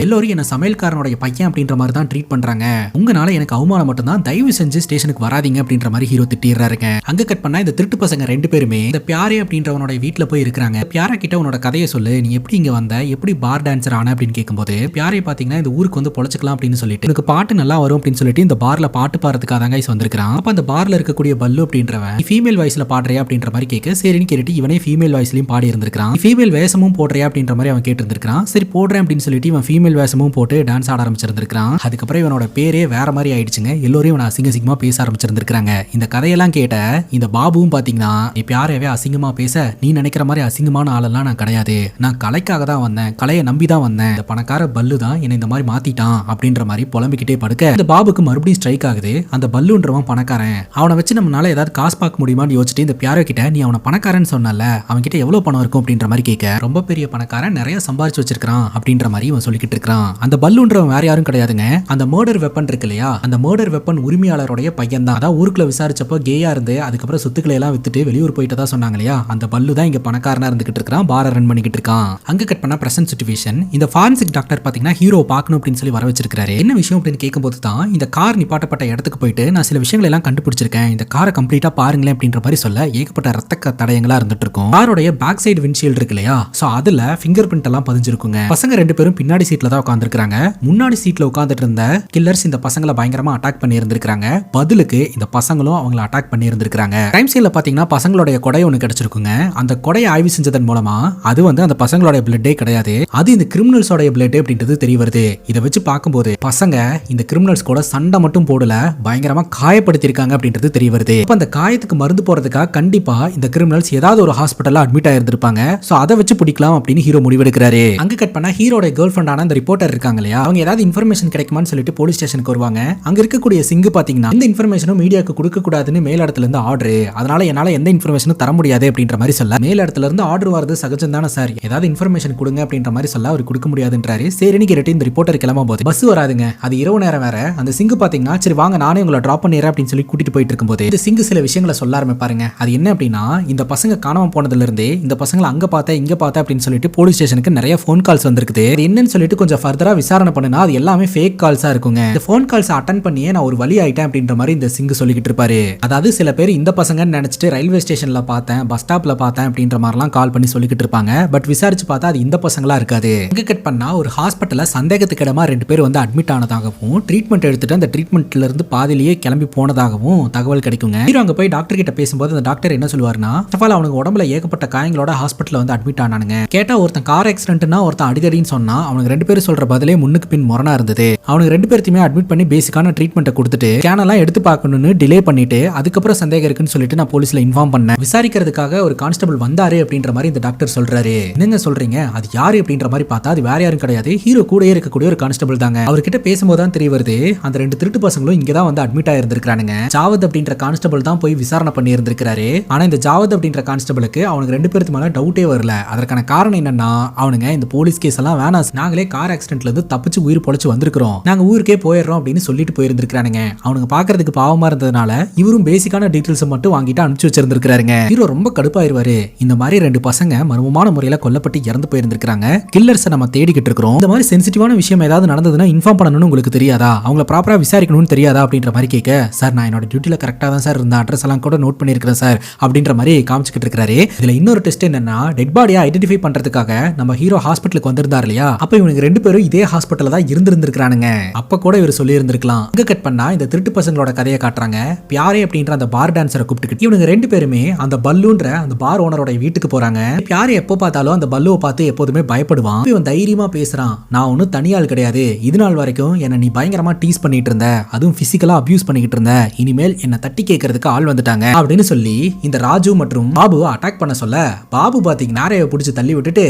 எல்லோரும் என்ன சமையல்காரனுடைய பையன் அப்படின்ற மாதிரி தான் ட்ரீட் பண்றாங்க, உங்களால எனக்கு அவமானம் மட்டும் தான், தயவு செஞ்சு ஸ்டேஷனுக்கு வராதீங்க அப்படின்ற மாதிரி ஹீரோ திட்டிடுறாருங்க. அங்க கட் பண்ணா இந்த திருட்டு பசங்க 2 பேருமே இந்த பியாரே அப்படின்றவனோட வீட்டுல போய் இருக்காங்க. பியாரா கிட்ட உன்னோட கதையை சொல்லு, நீ எப்படி இங்க வந்த, எப்படி பார் டான்சர் ஆன அப்படின்னு கேட்கும்போது பியாரே பாத்தீங்கன்னா இந்த ஊருக்கு வந்து பொழைச்சிக்கலாம் அப்படின்னு சொல்லிட்டு எனக்கு பாட்டு நல்லா வரும் அப்படின்னு சொல்லிட்டு இந்த பார்ல பாட்டு பாடுறதுக்காக தாங்க வந்திருக்கான். அப்ப அந்த பார்ல இருக்கக்கூடிய பல்லு அப்படின்றவன் ஃபீமேல் வாய்ஸ்ல பாடுறியா அப்படின்ற மாதிரி கேட்க சரின்னு கேட்டு இவனே ஃபீமேல் வாய்ஸ்லயும் பாடி இருந்திருக்கான். ஃபீமேல் வேஷமும் போடுறியா அப்படின்ற மாதிரி அவன் கேட்டு இருந்திருக்கான். சரி போடுறேன் அப்படின்னு சொல்லிட்டு இவன் ஃபீமேல் வேஷமும் போட்டு டான்ஸ் ஆட ஆரம்பிச்சிருந்திருக்கான். அதுக்கப்புறம் இவனோட பேரே வேற மாதிரி ஆயிடுச்சுங்க. எல்லோரும் இவனை அசிங்கமா பேச ஆரம்பிச்சிருந்திருக்காங்க. இந்த கதையெல்லாம் கேட்ட இந்த பாபுவும் பாத்தீங்கன்னா இப்ப யாரையவே அசிங்கமா பேச, நீ நினைக்கிற மாதிரி அசிங்கமான ஆளெல்லாம் நான் கிடையாது, நான் கலைக்காக தான் வந்தேன், கலையை நம்பி தான் வந்தேன், இந்த பணக்கார பல்லு தான் என்னை இந்த மாதிரி மாத்திட்டான் அப்படின்ற மாதிரி புலம்பிக்கிட்டே படுக்க இந்த பாபுக்கு மறுபடியும் ஸ்ட்ரைக் ஆகுது. அந்த பல்லுன்றவன் பணக்காரன், அவனை வச்சு நம்மளால ஏதாவது காசு பார்க்க முடியுமான்னு யோசிச்சுட்டு இந்த பியாரோ கிட்ட நீ அவனை பணக்காரன் சொன்னல, அவன் கிட்ட எவ்வளவு பணம் இருக்கும் அப்படின்ற மாதிரி கேட்க, ரொம்ப பெரிய பணக்காரன், நிறைய சம்பாரிச்சு வச்சிருக்கான் அப்படின்ற மாதிரி இவன் சொல்லிக்கிட்டு இருக்கான். அந்த பல்லுன்றவன் வேற யாரும் கிடையாதுங்க, அந்த மர்டர் வெப்பன் இருக்கு இல்லையா, அந்த மர்டர் வெப்பன் உரிமையாளருடைய பையன் தான். அதான் ஊருக்குள்ள விசாரிச்சப்போ கேயா இருந்து அதுக்கப்புறம் சொத்துக்களை எல்லாம் வித்துட்டு வெளியூர் போயிட்டு தான் சொன்னாங்க இல்லையா, அந்த பல்லு தான் இங்க பணக்காரனா இருந்துகிட்டு இருக்கான், பார ரன் பண்ணிக்கிட்டு இருக்கான். அங்க கட் பண்ண பிரசன்ட் சிச்சுவேஷன், இந்த ஃபாரன்சிக் டாக்டர் பாத்தீங்கன்னா ஹீரோ பார்க்கணும் அப்படின்னு சொல்லி வர வச்சிருக்காரு. என்ன விஷயம் அப்படின்னு கேட்கும்போது தான் இந்த கார் நிப்பாட்டப்பட்ட இடத்துக்கு போயிட்டு நான் சில விஷயங்கள் எல்லாம் கண்டுபிடிச்சிருக்கேன், இந்த காரை கம்ப்ளீட்டா பாருங்களேன் அப்படின்ற மாதிரி சொல்ல ஏகப்பட்ட ரத்த தடயங்களா இருந்துட்டு இருக்கும். காரோடைய பேக் சைடு விண்ட்ஷீல்ட் இருக்கு இல்லையா, சோ அதுல ஃபிங்கர் பிரிண்ட் எல்லாம் பதிஞ்சிருக்குங்க. பசங்க 2 பேரும் பின்னாடி சீட்ல தான் உட்கார்ந்துருக்காங்க. முன்னாடி சீட்ல உட்கார்ந்துட்டு இருந்த கில்லர்ஸ் இந்த பசங்களை பயங்கரமா அட்டாக் பண்ணி இருந்திருக்காங்க. பதிலுக்கு இந்த பசங்களும் அவங்களை அட்டாக் பண்ணி இருந்திருக்காங்க. டைம் சீன்ல பாத்தீங்கன்னா பசங்களுடைய கொடை ஒன்று கிடைச்சிருக்குங்க. அந்த கொடையை ஆய்வு செஞ்சதன் மூலமா அது வந்து அந்த பசங்களுடைய பிளட்டே கிடையாது, அது இந்த கிரிமினல்ஸோட பிளட் அப்படின்றது தெரிய வருது. இதை வச்சு பார்க்கும்போது பசங்க இந்த கிரிமினல்ஸ் கூட சண்டை மட்டும் போடல, பயங்கரமா காயப்படுத்திருக்காங்க அப்படின்றது தெரிய வருது. அப்ப அந்த காயத்துக்கு மருந்து போறதுக்காக கண்டிப்பா இந்த கிரிமினல்ஸ் ஏதாவது ஒரு ஹாஸ்பிட்டல்ல அட்மிட் ஆயிருந்திருப்பாங்க. சோ அதை வச்சு பிடிக்கலாம் அப்படின்னு ஹீரோ முடிவெடுக்கிறாரு. அங்க கட் பண்ணா ஹீரோட கேர்ள் ஃப்ரெண்டான அந்த ரிப்போர்ட்டர் இருக்காங்க இல்லையா, அவங்க ஏதாவது இன்ஃபர்மேஷன் கிடைக்குமான்னு சொல்லிட்டு போலீஸ் ஸ்டேஷனுக்கு வருவாங்க. அங்க இருக்கக்கூடிய சிங்கு பாத்தீங்கன்னா இந்த இன்ஃபர்மேஷனும் மீடியாவுக்கு கொடுக்க கூடாதுன்னு மேல் இடத்துல இருந்து ஆர்டர், அதனால என்னால எந்த இன்ஃபர்மேஷனும் தர முடியாது அப்படின்ற மாதிரி சொல்ல, மேல் இடத்துல இருந்து ஆர்டர் வரது சகஜம் தானே சார், ஏதாவது இன்ஃபர்மேஷன் கொடுங்க அப்படின்ற மாதிரி சொல்ல அவர் கொடுக்க முடியாதுன்றாரு. சரின்னு கேட்டு இந்த ரிப்போர்ட்டர் கிளம்பும் போது பஸ் வராதுங்க, அது இரவு நேரம் வேற. அந்த சிங்கு பாத்தீங்கன்னா சரி வாங்க நானே உங்களை டிராப் பண்ணிடுறேன் அப்படின்னு சொல்லி கூட்டிட்டு போயிட்டு இருக்கும்போது இந்த சிங்கு சில விஷயங்களை சொல்ல ஆரம்பிப்பாருங்க. அது என்ன அப்படின்னா, இந்த பசங்க காணாம போனதுல இருந்து இந்த பசங்களை அங்க பார்த்தேன் இங்க பார்த்தேன் அப்படின்னு சொல்லிட்டு போலீஸ் ஸ்டேஷனுக்கு நிறைய போன் கால்ஸ் வந்திருக்குது. அது என்னன்னு சொல்லிட்டு கொஞ்சம் ஃபர்தரா விசாரணை பண்ணுனா அது எல்லாமே ஃபேக் கால்ஸா இருக்குங்க. இந்த போன் கால்ஸ் அட்டன் பண்ணியே நான் ஒரு வழி ஆயிட்டேன் அப்படின்ற மாதிரி இந்த சிங்கு சொல்லிக்கிட்டு இருப்பாரு. அதாவது சில பேர் இந்த பசங்கன்னு நினைச்சிட்டு ரயில்வே ஸ்டேஷன்ல பார்த்தேன், பஸ் ஸ்டாப்ல பார்த்தேன் அப்படின்ற மாதிரிலாம் கால் பண்ணி சொல்லிக்கிட்டு இருப்பாங்க. பட் விசாரிச்சு பார்த்தா அது இந்த பசங்களா இருக்காது. இங்க கட் பண்ணா ஒரு ஹாஸ்பிட்டல்ல சந்தேகத்துக்கு இடமா 2 பேர் வந்து அட்மிட் ஆனதாகவும் ட்ரீட்மெண்ட் எடுத்துட்டு அந்த ட்ரீட்மெண்ட்ல இருந்து பாதிலேயே கிளம்பி போனதாகவும் தகவல் கிடைக்குங்க. ஹீரோ அங்க போய் டாக்டர் கிட்ட பேசும்போது அந்த டாக்டர் என்ன சொல்லுவாருன்னா, அவனுக்கு உடம்புல ஏகப்பட்ட காயங்களோட ஹாஸ்பிட்டல்ல வந்து அட்மிட் ஆனானுங்க. கேட்டா ஒருத்தன் கார் ஆக்சிடென்ட்னா ஒருத்தன் அடிதடின்னு சொன்னா அவனுக்கு 2 பேரும் சொல்ற பதிலே முன்னுக்கு பின் முரணா இருந்தது. அவனுக்கு 2 பேர்த்தையுமே அட்மிட் பண்ணி பேசிக்கான ட்ரீட்மெண்ட் கொடுத்துட்டு ஸ்கேன் எல்லாம் எடுத்து பார்க்கணும்னு டிலே பண்ணிட்டு அதுக்கப்புறம் சந்தேகம் இருக்குன்னு சொல்லிட்டு நான் போலீஸ்ல இன்ஃபார்ம் பண்ணேன். விசாரிக்கிறதுக்காக ஒரு கான்ஸ்டபிள் வந்தாரு அப்படின்ற மாதிரி இந்த டாக்டர் சொல்றாரு. என்னங்க சொல்றீங்க, அது யாரு அப்படின்ற மாதிரி பார்த்தா அது வேற யாரும் கிடையாது, ஹீரோ கூடயே இருக்கக்கூடிய ஒரு கான்ஸ்டபிள் தாங்க. அவர்கிட்ட பேசும்போது தான் தெரிய வருது அந்த 2 திருட்டு பசங்களும் இங்கதான் வந்து அட்மிட் ஆயிருந்திருக்கானுங்க. ஜாவத் அப்படின்ற கான்ஸ்டபிள் தான் போய் விசாரணை பண்ணி இருந்திருக்காரு. ஆனா இந்த ஜாவத் அப்படின்ற கான்ஸ்டபிளுக்கு அவனுக்கு 2 பேருக்கு மேல டவுட்டே வரல. அதற்கான காரணம் என்னன்னா, அவனுங்க இந்த போலீஸ் கேஸ் எல்லாம் வேணாம், நாங்களே கார் ஆக்சிடென்ட்ல இருந்து தப்பிச்சு உயிர் பொழைச்சு வந்திருக்கிறோம், நாங்க ஊருக்கே போயிடுறோம் அப்படின்னு சொல்லிட்டு போயிருந்திருக்கானுங்க. அவனுக்கு பாக்குறதுக்கு பாவமா இருந்ததுனால இவரும் பேசிக்கான டீடைல்ஸ் மட்டும் வாங்கிட்டு அனுப்பிச்சு வச்சிருந்திருக்காருங்க. ஹீரோ ரொம்ப கடுப்பாயிருவாரு. இந்த மாதிரி 2 பசங்க மர்மமான முறையில கொல்லப்பட்டு இறந்து போயிருந்திருக்காங்க, கில்லர்ஸை நம்ம தேடிக்கிட்டு இருக்கிறோம், இந்த மாதிரி சென்சிட்டிவான விஷயம் ஏதாவது நடந்ததுன்னா இன்ஃபார்ம் பண்ணணும்னு உங்களுக்கு தெரியாதா, அவங்கள ப்ராப்பரா விசாரிக்கணும்னு தெரியாதா அப்படின்ற மாதிரி கேட்க, சார் நான் என்னோட டியூட்டில கரெக்டா தான் சார் இருந்த அட்ரஸ் எல்லாம் கூட நோட் பண்ணிருக்கிறேன் சார் அப்படின்ற மாதிரி காமிச்சிட்டு இருக்காரு. இதுல இன்னொரு டெஸ்ட் என்னன்னா, டெட் பாடியை ஐடென்டிஃபை பண்றதுக்காக நம்ம ஹீரோ ஹாஸ்பிட்டலுக்கு வந்திருந்தார் இல்லையா, அப்ப இவனுக்கு 2 பேரும் இதே ஹாஸ்பிட்டல்ல தான் இருந்திருக்கானுங்க. அப்ப கூட இவர் சொல்லி இருந்திருக்கலாம். இங்க கட் பண்ணா இந்த திருட்டு பசங்களோட கதையை காட்டுறாங்க. பியாரே அப்படின்ற அந்த பார் டான்சரை கூப்பிட்டுக்கிட்டு இவனுங்க 2 பேருமே அந்த பல்லுன்ற அந்த பார் ஓனரோட வீட்டுக்கு போறாங்க. ஆரம்பிக்கிறாங்க. பியாரே எப்போ பார்த்தாலும் அந்த பல்லுவை பார்த்து எப்போதுமே பயப்படுவான். இவன் தைரியமா பேசுறான், நான் ஒன்னும் தனியாள் கிடையாது, இது நாள் வரைக்கும் என்ன நீ பயங்கரமா டீஸ் பண்ணிட்டு இருந்த, அதுவும் பிசிக்கலா அபியூஸ் பண்ணிக்கிட்டு இருந்த, இனிமேல் என்ன தட்டி கேட்கறதுக்கு ஆள் வந்துட்டாங்க அப்படின்னு சொல்லி இந்த ராஜு மற்றும் பாபுவை அட்டாக் பண்ண சொல்ல, பாபு பாத்தீங்கன்னா நாரையை பிடிச்சி தள்ளி விட்டுட்டு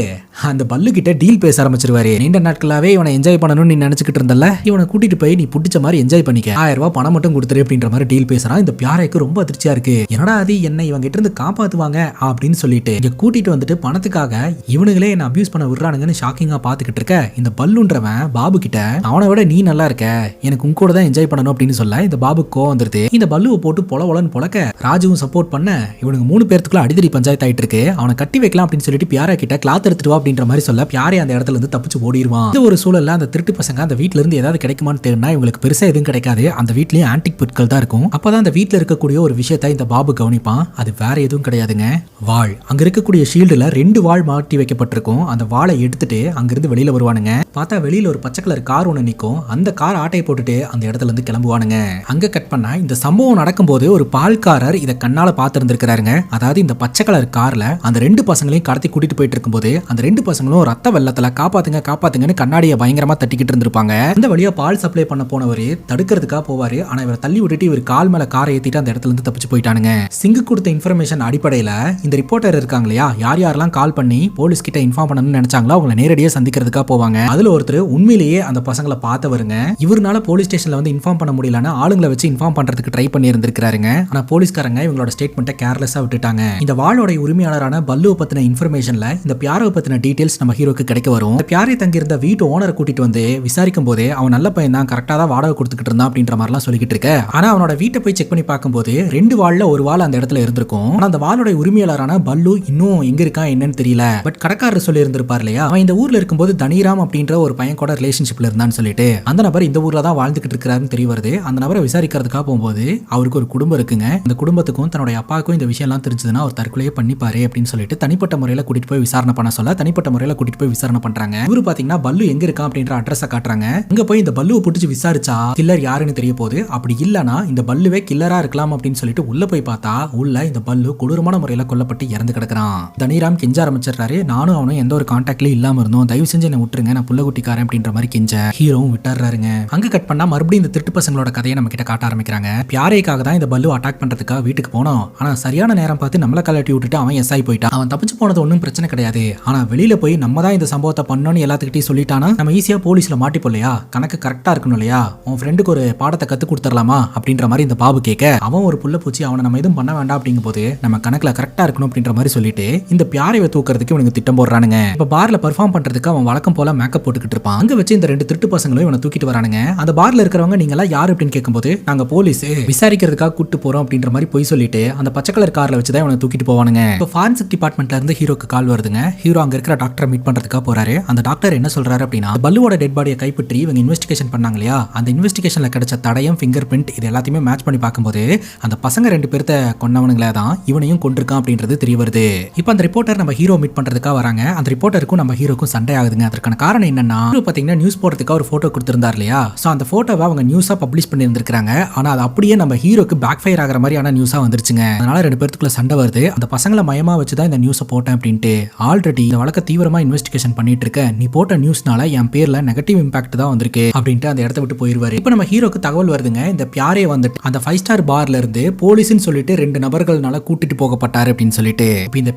அந்த பல்லு கிட்ட டீல் பேச ஆரம்பிச்சிருவாரு. நீண்ட நாட்களாவே இவனை என்ஜாய் பண்ணணும்னு நீ நினைச்சுக்கிட்டு இருந்தல, இவனை கூட்டிட்டு போய் நீ பிடிச்ச மாதிரி என்ஜாய் பண்ணிக்க, 1000 ரூபாய் பணம் மட்டும் கொடுத்துரு அப்படின்ற மாதிரி டீல் பேசுறான். இந்த பியாரேக்கு ரொம்ப அதிர்ச்சியா இருக்கு. என்னடா அது, என்ன இவங்க கிட்ட இருந்து காப்பாத்துவாங்க அப்படின்னு சொல்லிட்டு இங்க கூட்டிட்டு வந்துட்டு பணத்துக்காக இவனுங்களே என்ன அபியூஸ் பண்ண விடுறானுங்கன்னு ஷாக்கிங்கா பாத்துக்கிட்டு இருக்க இந்த பல்லுன்றவன் பாபு கிட்ட, அவனை விட நீ நல்லா இருக்க, எனக்கு உன் கூட தான் என்ஜாய் பண்ணணும் அப்படின்னு சொல்ல இந்த பாபு கோவம் வந்துருது. இந்த பல்லுவை போட்டு பொலன்னு பொழக்க ராஜுவும் சப்போர்ட் பண்ண இவனுக்கு 3 பேருக்குள்ள அடிதடி பஞ்சாயத்து ஆயிட்டு இருக்கு. அவனை கட்டி வைக்கலாம் அப்படின்னு சொல்லிட்டு பியாரா கிட்ட கிளாத் எடுத்துட்டு வா அப்படின்ற மாதிரி சொல்ல பியாரே அந்த இடத்துல இருந்து தப்பிச்சு ஓடிடுவான். இந்த ஒரு சூழல்ல அந்த திருட்டு பசங்க அந்த வீட்ல இருந்து ஏதாவது கிடைக்குமான்னு தேடினா இவங்களுக்கு பெருசா எதுவும் கிடைக்காது. அந்த வீட்லயும் ஆன்டிக் பொருட்கள் தான் இருக்கும். அப்பதான் அந்த வீட்ல இருக்கக்கூடிய ஒரு விஷயத்தை இந்த பாபு கவனிப்பான். அது வேற எதுவும் கிடையாதுங்க, வாள். அங்க இருக்கக்கூடிய ஷீல்டுல 2 வாள் மாட்டி வைக்கப்பட்டிருக்கும். அந்த வாளை எடுத்துட்டு அங்கிருந்து வெளியில வருவானுங்க. பார்த்தா வெளியில ஒரு பச்சை கலர் கார் ஒண்ணு நிக்கும். அந்த கார் ஆட்டையை போட்டுட்டு அந்த இடத்துல இருந்து கிளம்புவானுங்க. அங்க கட் பண்ணா இந்த சம்பவம் நடக்கும்போது ஒரு பால்காரர் இதை கண்ணால பார்த்து இருந்திருக்காருங்க. அதாவது இந்த பச்சை கலர் கார்ல அந்த 2 பசங்களையும் கடத்தி கூட்டிட்டு போயிட்டு இருக்கும்போது அந்த 2 பசங்களும் ரத்த வெள்ளத்துல காப்பாத்துங்க காப்பாத்துங்கன்னு கண்ணாடியை பயங்கரமா தட்டிக்கிட்டு இருந்திருப்பாங்க. அந்த வழியா பால் சப்ளை பண்ண போனவரு தடுக்கிறதுக்காக போவாரு. ஆனா இவரை தள்ளி விட்டுட்டு இவர் கால் மேல காரை ஏத்திட்டு அந்த இடத்துல இருந்து தப்பிச்சு போயிட்டானுங்க. சிங்கு கொடுத்த இன்ஃபர்மேஷன் அடிப்படையில இந்த ரிப்போர்ட்டர் இருக்காங்க இல்லையா, யார் யாரெல்லாம் கால் பண்ணி போலீஸ் கிட்ட இன்ஃபார்ம் பண்ணணும்னு நினைச்சாங்களோ அவங்களை நேரடியாக சந்திக்கிறதுக்காக போவாங்க. அதுல ஒருத்தர் உண்மையிலேயே அந்த பசங்களை பார்த்தவருங்க. இவருனால போலீஸ் ஸ்டேஷன்ல வந்து இன்ஃபார்ம் பண்ண முடியலன்னா ஆளுங்களை வச்சு இன்ஃபார்ம் பண்றதுக்கு ட்ரை பண்ணி இருந்திருக்காருங்க. ஆனா போலீஸ்காரங்க இவங்களோட ஸ்டேட்மெண்ட்டை கேர்லெஸ்ஸா விட்டுட்டாங்க. இந்த வாளோட உரிமையாளரான பல்லுவை பத்தின இன்ஃபர்மேஷன்ல இந்த பியாரை பத்தின டீடைல்ஸ் நம்ம ஹீரோக்கு கிடைக்க வரும். இந்த பியாரை தங்கியிருந்த வீட்டு ஓனரை கூட்டிட்டு வந்து விசாரிக்கும் போதே அவன் நல்ல பையன் தான், கரெக்டா தான் வாடகை கொடுத்துக்கிட்டு இருந்தான் அப்படின்ற மாதிரிலாம் சொல்லிக்கிட்டு இருக்க. ஆனா அவனோட வீட்டை போய் செக் பண்ணி பார்க்கும்போது 2 வாள்ல ஒரு வாள் அந்த இடத்துல இருந்திருக்கும். ஆனா அந்த வாளோட உரிமையாளரான பல்லு இன்னும் எங்க இருக்கான் என்னன்னு தெரியல. பட் கடைக்காரர் சொல்லி இருந்திருப்பார் இல்லையா, அவன் இந்த ஊர்ல இருக்கும்போது தனிராம் அப்படின்ற ஒரு பையன் கூட ரிலேஷன்ஷிப்ல இருந்தான்னு சொல்லிட்டு அந்த நபர் இந்த ஊர்ல தான் வாழ்ந்துகிட்டு இருக்காருன்னு தெரிய வருது. அந்த நபரை விசாரிக்கிறதுக்காக போகும்போது அவருக்கு ஒரு குடும்பம் இருக்குங்க. இந்த குடும்பத்துக்கும் தன்னோட அப்பாவுக்கும் இந்த விஷயம் எல்லாம் தெரிஞ்சதுன்னா அவர் தற்கொலையே பண்ணிப்பாரு அப்படின்னு சொல்லிட்டு தனிப்பட்ட முறையில கூட்டிட்டு போய் விசாரணை பண்ண சொல்ல தனிப்பட்ட முறையில கூட்டிட்டு போய் விசாரணை பண்றாங்க. இவரு பாத்தீங்கன்னா பல்லு எங்க இருக்கான் அப்படின்ற அட்ரஸை காட்டுறாங்க. அங்க போய் இந்த பல்லுவை பிடிச்சி விசாரிச்சா கில்லர் யாருன்னு தெரிய போகுது. அப்படி இல்லனா இந்த பல்லுவே கில்லரா இருக்கலாம் அப்படின்னு சொல்லிட்டு உள்ள போய் பார்த்தா உள்ள இந்த பல்லு கொடூரமான முறையில கொல்லப்பட்டு இறந்து கிடக்குறான். தனிராம் கெஞ்ச ஆரம்பிச்சிடுறாரு, நானும் அவனும் எந்த ஒரு கான்டாக்ட்லயும் இல்லாம இருந்தோம், தயவு செஞ்சு என்ன விட்டுருங்க, நான் புள்ள குட்டிக்காரன் அப்படின்ற மாதிரி கெஞ்ச ஹீரோவும் விட்டுறாருங்க. அங்க கட் பண்ணா மறுபடியும் இந்த திருட்டு பசங்களோட கதையை நம்ம கிட்ட காட்ட ஆரம்பிக்கிறாங்க. பியாரேக்காக தான் இந்த பல்லு அட்டாக் பண்றதுக்காக வீட்டுக்கு போனோம். ஆனா சரியான நேரம் பார்த்து நம்மள கலட்டி விட்டுட்டு அவன் எஸ் ஆகி போயிட்டான். அவன் தப்பிச்சு போனது ஒன்றும் பிரச்சனை கிடையாது. ஆனா வெளியில போய் நம்ம தான் இந்த சம்பவத்தை பண்ணோம்னு எல்லாத்துக்கிட்டையும் சொல்லிட்டானா நம்ம ஈஸியா போலீஸ்ல மாட்டிப்போம் இல்லையா, கணக்கு கரெக்டா இருக்கணும் இல்லையா, உன் ஃப்ரெண்டுக்கு ஒரு பாடத்தை கத்து கொடுத்துடலாமா அப்படின்ற மாதிரி இந்த பாபு கேட்க, அவன் ஒரு புள்ள பூச்சி, அவனை நம்ம எதுவும் பண்ண வேண்டாம் அப்படிங்கும் போது நம்ம கணக்குல கரெக்டா இருக்கணும் அப்படின்ற மாதிரி சொல்லிட்டு இந்த பியாரையை தூக்குறதுக்கு இவனுக்கு திட்டம் போடுறானுங்க. இப்ப பார்ல பெர்ஃபார்ம் பண்றதுக்கு அவன் வழக்கம் போல மேக்கப் போட்டுக்கிட்டு இருப்பான். அங்க வச்சு இந்த 2 திருட்டு பசங்களும் இவனை தூக்கிட்டு வரானுங்க. அந்த பார்ல இருக்கிறவங்க நீங்க எல்லாம் யாரு அப்படின்னு கேட்கும்போது நாங்க போலீஸ் விசாரிக்கிறதுக்காக கூட்டு போறோம் அப்படின்ற மாதிரி போய் சொல்லிட்டு அந்த பச்சை கலர் கார்ல வச்சுதான் இவனை தூக்கிட்டு போவானுங்க. இப்போ ஃபாரன்சிக் டிபார்ட்மெண்ட்ல இருந்து ஹீரோக்கு கால் வருதுங்க. ஹீரோ அங்க இருக்கிற டாக்டரை மீட் பண்றதுக்காக போறாரு. அந்த டாக்டர் என்ன சொல்றாரு அப்படின்னா, பல்லுவோட டெட் பாடியை கைப்பற்றி இவங்க இன்வெஸ்டிகேஷன் பண்ணாங்க இல்லையா, அந்த இன்வெஸ்டிகேஷன்ல கிடைச்ச தடயம், ஃபிங்கர் பிரிண்ட் இது எல்லாத்தையுமே மேட்ச் பண்ணி பார்க்கும்போது அந்த பசங்க 2 பேர்த்த கொன்னவனுங்களே தான் இவனையும் கொண்டிருக்கான் அப்படின்றது தெரிய வருது. இப்போ அந்த ரிப்போர்ட்டர் நம்ம ஹீரோ மீட் பண்றதுக்காக வராங்க. அந்த ரிப்போர்ட்டருக்கும் நம்ம ஹீரோக்கும் சண்டை ஆகுதுங்க. அதற்கான காரணம் என்னன்னா, ஹீரோ பாத்தீங்கன்னா நியூஸ் போடுறதுக்காக ஒரு போட்டோ கொடுத்திருந்தார் இல்லையா, சோ அந்த போட்டோவை அவங்க நியூஸா பப்ளிஷ் பண்ணி இருந்திருக்காங்க. ஆனா அது அப்படியே நம்ம ஹீரோக்கு பேக் ஃபயர் ஆகிற மாதிரியான நியூஸா வந்துருச்சுங்க. அதனால 2 பேருக்குள்ள சண்டை வருது. அந்த பசங்களை மயமா வச்சுதான் இந்த நியூஸை போட்டேன் அப்படின்ட்டு, ஆல்ரெடி இந்த வழக்க தீவிரமா இன்வெஸ்டிகேஷன் பண்ணிட்டு இருக்க, நீ போட்ட நியூஸ்னால என் பேர்ல நெகட்டிவ் இம்பாக்ட் தான் வந்திருக்கு அப்படின்ட்டு அந்த இடத்த விட்டு போயிருவாரு. இப்போ நம்ம ஹீரோக்கு தகவல் வருதுங்க, இந்த பியாரே வந்துட்டு அந்த 5 ஸ்டார் பார்ல இருந்து போலீஸ்னு சொல்லிட்டு 2 நபர்கள்னால கூட்டிட்டு போகப்பட்டாரு அப்படின்னு சொல்லிட்டு, இப்போ இந்த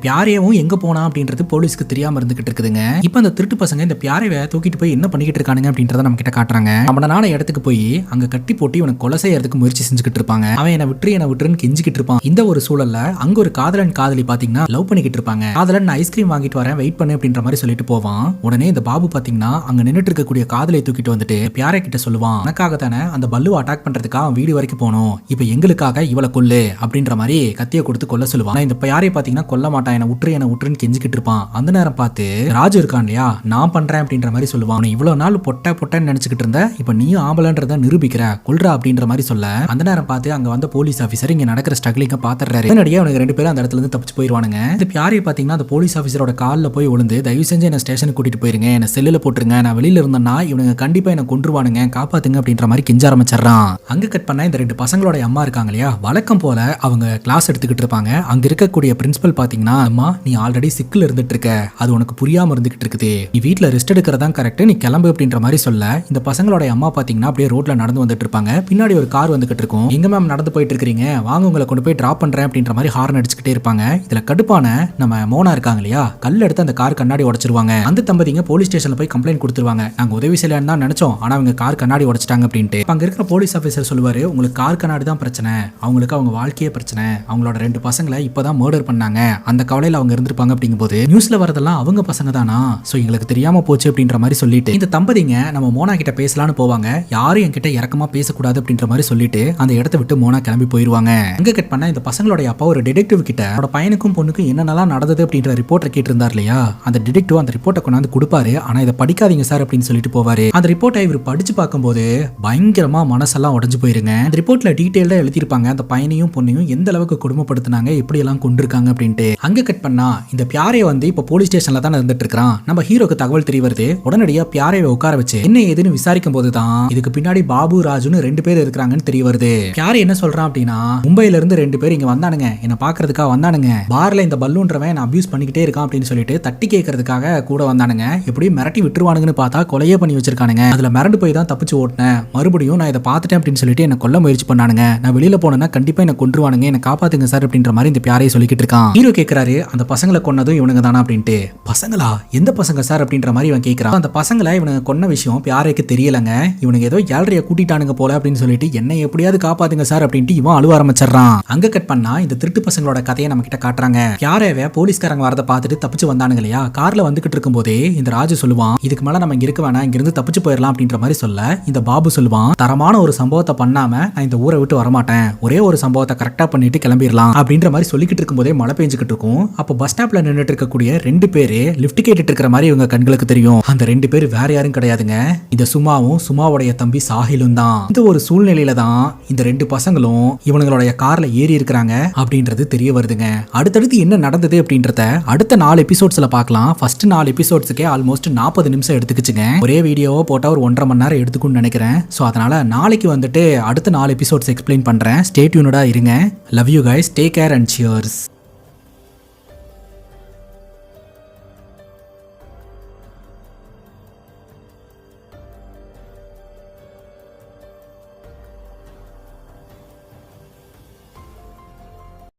பியாரேவும் எங்க போனா அப்படின்றது போலீஸ்க்கு தெரியாம இருந்துகிட்டு இருக்குதுங்க. இப்போ அந்த திருட்டு பசங்க இந்த பியாரேவை தூக்கிட்டு போய் என்ன பண்ணிக்கிட்டு இருக்கானுங்க அப்படின்றத நம்ம கிட்ட காட்டுறாங்க. நம்மளான இடத்துக்கு போய் அங்க கட்டி போட்டு இவனுக்கு கொலை செய்யறதுக்கு முயற்சி செஞ்சுக்கிட்டு இருப்பாங்க. அவன் என்ன விட்டுருன்னு கெஞ்சிக்கிட்டு இருப்பான். இந்த ஒரு சூழல்ல அங்க ஒரு காதலன் காதலி பாத்தீங்கன்னா லவ் பண்ணிக்கிட்டு இருப்பாங்க. காதலன் நான் ஐஸ்கிரீம் வாங்கிட்டு வரேன் வெயிட் பண்ணு அப்படின்ற மாதிரி சொல்லிட்டு போவான். உடனே இந்த பாபு பாத்தீங்கன்னா அங்க நின்னுட்டு இருக்கக்கூடிய காதலை தூக்கிட்டு வந்துட்டு பியாரே கிட்ட சொல்லுவான், எனக்காக தானே அந்த பல்லுவை அட்டாக் பண்றதுக்காக அவன் வீடு வரைக்கும் போனோம், இப்ப எங்களுக்காக இவளை கொல்லு அப்படின்ற மாதிரி கத்தியை கொடுத்து கொல்ல சொல்லுவான். இந்த பியாரே பாத்தீங்கன்னா கொல்ல மாட்டான், என்ன விட்டுருன்னு கெஞ்சிக்கிட்டு இருப்பான். அந்த நேரம் பார்த்து ராஜு இருக்கான் இல்லையா, நான் பண்றேன் அப்படின்ற மாதிரி சொல்லுவான். இவ்வளவு நாள் பொட்டன்னு நினைச்சுக்கிட்டு இருந்த, இப்ப நீயும் ஆம்பளன்றத நிரூபிக்கிற, கொல்றா அப்படின்ற மாதிரி சொல்ல, அந்த நேரம் பார்த்து அங்க வந்த போலீஸ் ஆபீசர் இங்க நடக்கிற ஸ்ட்ரகிளிங்க பாத்துறாரு. முன்னாடியே அவனுக்கு 2 பேரும் அந்த இடத்துல இருந்து தப்பிச்சு போயிருவானுங்க. இந்த பியாரே பாத்தீங்கன்னா அந்த போலீஸ் ஆபீசரோட கால்ல போய் விழுந்து, தயவு செஞ்சு என்ன ஸ்டேஷனுக்கு கூட்டிட்டு போயிருங்க, என்ன செல்லுல போட்டுருங்க, நான் வெளியில இருந்தேன்னா இவனுங்க கண்டிப்பா என்ன கொன்றுவானுங்க, காப்பாத்துங்க அப்படின்ற மாதிரி கெஞ்ச ஆரம்பிச்சிடறான். அங்க கட் பண்ணா இந்த 2 பசங்களோட அம்மா இருக்காங்க இல்லையா, வழக்கம் போல அவங்க கிளாஸ் எடுத்துக்கிட்டு இருப்பாங்க. அங்க இருக்கக்கூடிய பிரின்சிபல் பாத்தீங்கன்னா அம்மா நீ ஆல்ரெடி சிக்கில் இருந்துட்டு இருக்க, அது உனக்கு புரியாம இருந்துகிட்டு இருக்குது, நீ வீட்டுல ரெஸ்ட் எடுக்கிறதா கரெக்ட், நீ கிளம்பு அப்படின்ற மாதிரி சொல்ல இந்த பசங்களோட அம்மா பாத்தீங்கன்னா அப்படியே ரோட்ல நடந்து வந்துட்டு இருப்பாங்க. பின்னாடி ஒரு கார் வந்துகிட்டு இருக்கும். எங்க மேம் நடந்து போயிட்டு இருக்கீங்க, வாங்க உங்களை கொண்டு போய் டிராப் பண்றேன் அப்படின்ற மாதிரி ஹார்ன் அடிச்சுக்கிட்டே இருப்பாங்க. இதுல கடுப்பான நம்ம மோனா இருக்காங்க இல்லையா, கல் எடுத்து அந்த கார் கண்ணாடி உடைச்சிருவாங்க. அந்த தம்பதிங்க போலீஸ் ஸ்டேஷன்ல போய் கம்ப்ளைண்ட் கொடுத்துருவாங்க. நாங்க உதவி செய்யலான்னு தான் நினைச்சோம், ஆனா அவங்க கார் கண்ணாடி உடைச்சிட்டாங்க அப்படின்ட்டு. அங்க இருக்கிற போலீஸ் ஆபீசர் சொல்லுவாரு, உங்களுக்கு கார் கண்ணாடி தான் பிரச்சனை, அவங்களுக்கு அவங்க வாழ்க்கையே பிரச்சனை, அவங்களோட 2 பசங்களை இப்பதான் மர்டர் பண்ணாங்க, அந்த கவலையில அவங்க இருந்திருப்பாங்க அப்படிங்கும்போது நியூஸ்ல வரதெல்லாம் அவங்க பசங்க தானா, சோ எங்களுக்கு தெரியாம போச்சு அப்படின்ற மாதிரி சொல்லிட்டு இந்த தம்பதிங்க நம்ம மோனா கிட்ட பேசலான்னு போவாங்க. யாரும் என்கிட்ட இறக்கமா பேசக்கூடாது அப்படின்ற மாதிரி சொல்லிட்டு அந்த இடத்த விட்டு மோனா கிளம்பி போயிருவாங்க. அங்க கட் பண்ண இந்த பசங்களோட அப்பா ஒரு டிடெக்டிவ் கிட்ட அவரோட பையனுக்கும் பொண்ணுக்கும் என்னென்னலாம் நடந்தது அப்படின்ற ரிப்போர்ட்டை கேட்டு இருந்தார் இல்லையா, அந்த டிடெக்டிவ் அந்த ரிப்போர்ட்டை கொண்டாந்து கொடுப்பாரு. ஆனா இதை படிக்காதீங்க சார் அப்படின்னு சொல்லிட்டு போவாரு. அந்த ரிப்போர்ட்டை இவர் படிச்சு பார்க்கும்போது பயங்கரமா மனசெல்லாம் உடஞ்சு போயிருங்க. அந்த ரிப்போர்ட்ல டீடைல்டா எழுதியிருப்பாங்க அந்த பையனையும் பொண்ணையும் எந்த அளவுக்கு கொடுமைப்படுத்தினாங்க, எப்படி எல்லாம் கொண்டிருக்காங்க அப்படின்ட்டு. அங்க கட் பண்ணா இந்த பியாரே வந்து இப்ப போலீஸ் ஸ்டேஷன்ல தான் இருந்துட்டு இருக்கான். நம்ம ஹீரோக்கு தகவல் தெரிய வருது. உடனடியா பியாரேவை உட்கார வச்சு என்ன ஏதுன்னு விசாரிக்கும் போதுதான் இதுக்கு பின்னாடி பாபு ராஜுன்னு 2 பேர் இருக்காங்கன்னு தெரிய வருது. பியாரே என்ன சொல்றான் அப்படின்னா, மும்பைல இருந்து 2 பேர் இங்க வந்தானுங்க, என்ன பாக்குறதுக்காக வந்தானுங்க, பார்ல இந்த பல்லூன்றவன் நான் அபியூஸ் பண்ணிக்கிட்டே இருக்கான் அப்படின்னு சொல்லிட்டு தட்டி கேட்கறதுக்காக கூட வந்தானுங்க, எப்படி மிரட்டி விட்டுருவானுங்கன்னு பார்த்தா கொலையே பண்ணி வச்சிருக்கானுங்க, அதுல மிரண்டு போய் தான் தப்பிச்சு ஓட்டினேன், மறுபடியும் நான் இதை பார்த்துட்டேன் அப்படின்னு சொல்லிட்டு என்ன கொல்ல முயற்சி பண்ணானுங்க, நான் வெளியில போனேன்னா கண்டிப்பா என்ன கொன்றுவானுங்க, என்ன காப்பாத்துங்க சார் அப்படின்ற மாதிரி இந்த பியாரே சொல்லிக்கிட்டு இருக்கான். ஹீரோ கேட்கிறாரு, அந்த பசங்களை கொன்னதும் இவனுங்க தானா அப்படின்ட்டு. பசங்களா, எந்த பசங்க சார் அப்படின்ற மாதிரி இவன் கேட்கிறான். அந்த பசங்களை இவனுங்க கொன்ன விஷயம் பியாரேக்கு தெரியலங்க, இவனுங்க ஏதோ ஏழ்றைய கூட்டிட்டானுங்க போல அப்படின்னு சொல்லிட்டு என்னை எப்படியாவது காப்பாத்துங்க சார் அப்படின்ட்டு இவன் அழுவ ஆரம்பிச்சிடறான். அங்க கட் பண்ணா இந்த திருட்டு பசங்களோட கதையை நம்ம கிட்ட காட்டுறாங்க. பியாரேவை போலீஸ்காரங்க வரதை பார்த்துட்டு தப்பிச்சு வந்தானுங்க இல்லையா, கார்ல வந்துகிட்டு இருக்கும் போதே இந்த ராஜு சொல்லுவான், இதுக்கு மேல நம்ம இங்க இருக்க வேணாம், இங்க இருந்து தப்பிச்சு போயிடலாம் அப்படின்ற மாதிரி சொல்ல இந்த பாபு சொல்லுவான், தரமான ஒரு சம்பவத்தை பண்ணாம நான் இந்த ஊரை விட்டு வரமாட்டேன், ஒரே ஒரு சம்பவத்தை கரெக்டா பண்ணிட்டு கிளம்பிடலாம் அப்படின்ற மாதிரி சொல்லிக்கிட்டு இருக்கும் போதே மழை பெஞ்சுக்கிட்டு இருக்கும். அப்போ பஸ் ஸ்டாப்ல நின்றுட்டு இருக்கக்கூடிய 2 பேரு லிஃப்ட் கேட்டுட்டு இருக்கிற மாதிரி இவங்க கண்களுக்கு தெரியும். அந்த 2 பேர் வேற யாரும் கிடையாதுங்க, இந்த சுமாவும் சுமாவுடைய தம்பி சாஹிலும் தான். இந்த ஒரு சூழ்நிலையில தான் இந்த 2 பசங்களும் இவங்களுடைய கார்ல ஏறி இருக்கிறாங்க அப்படின்றது தெரிய வருதுங்க. அடுத்தடுத்து என்ன நடந்தது அப்படின்றத அடுத்த 4 எபிசோட்ஸ்ல பார்க்கலாம். ஃபர்ஸ்ட் 4 எபிசோட்ஸ்க்கே ஆல்மோஸ்ட் 40 நிமிஷம் எடுத்துக்கிச்சுங்க. ஒரே வீடியோவோ போட்டா ஒரு 1.5 மணி நேரம் எடுத்துக்கும்னு நினைக்கிறேன். ஸோ அதனால நாளைக்கு வந்துட்டு அடுத்த 4 எபிசோட்ஸ் எக்ஸ்பிளைன் பண்றேன். ஸ்டே டியூன்டா இருங்க. Love you guys, take care and cheers.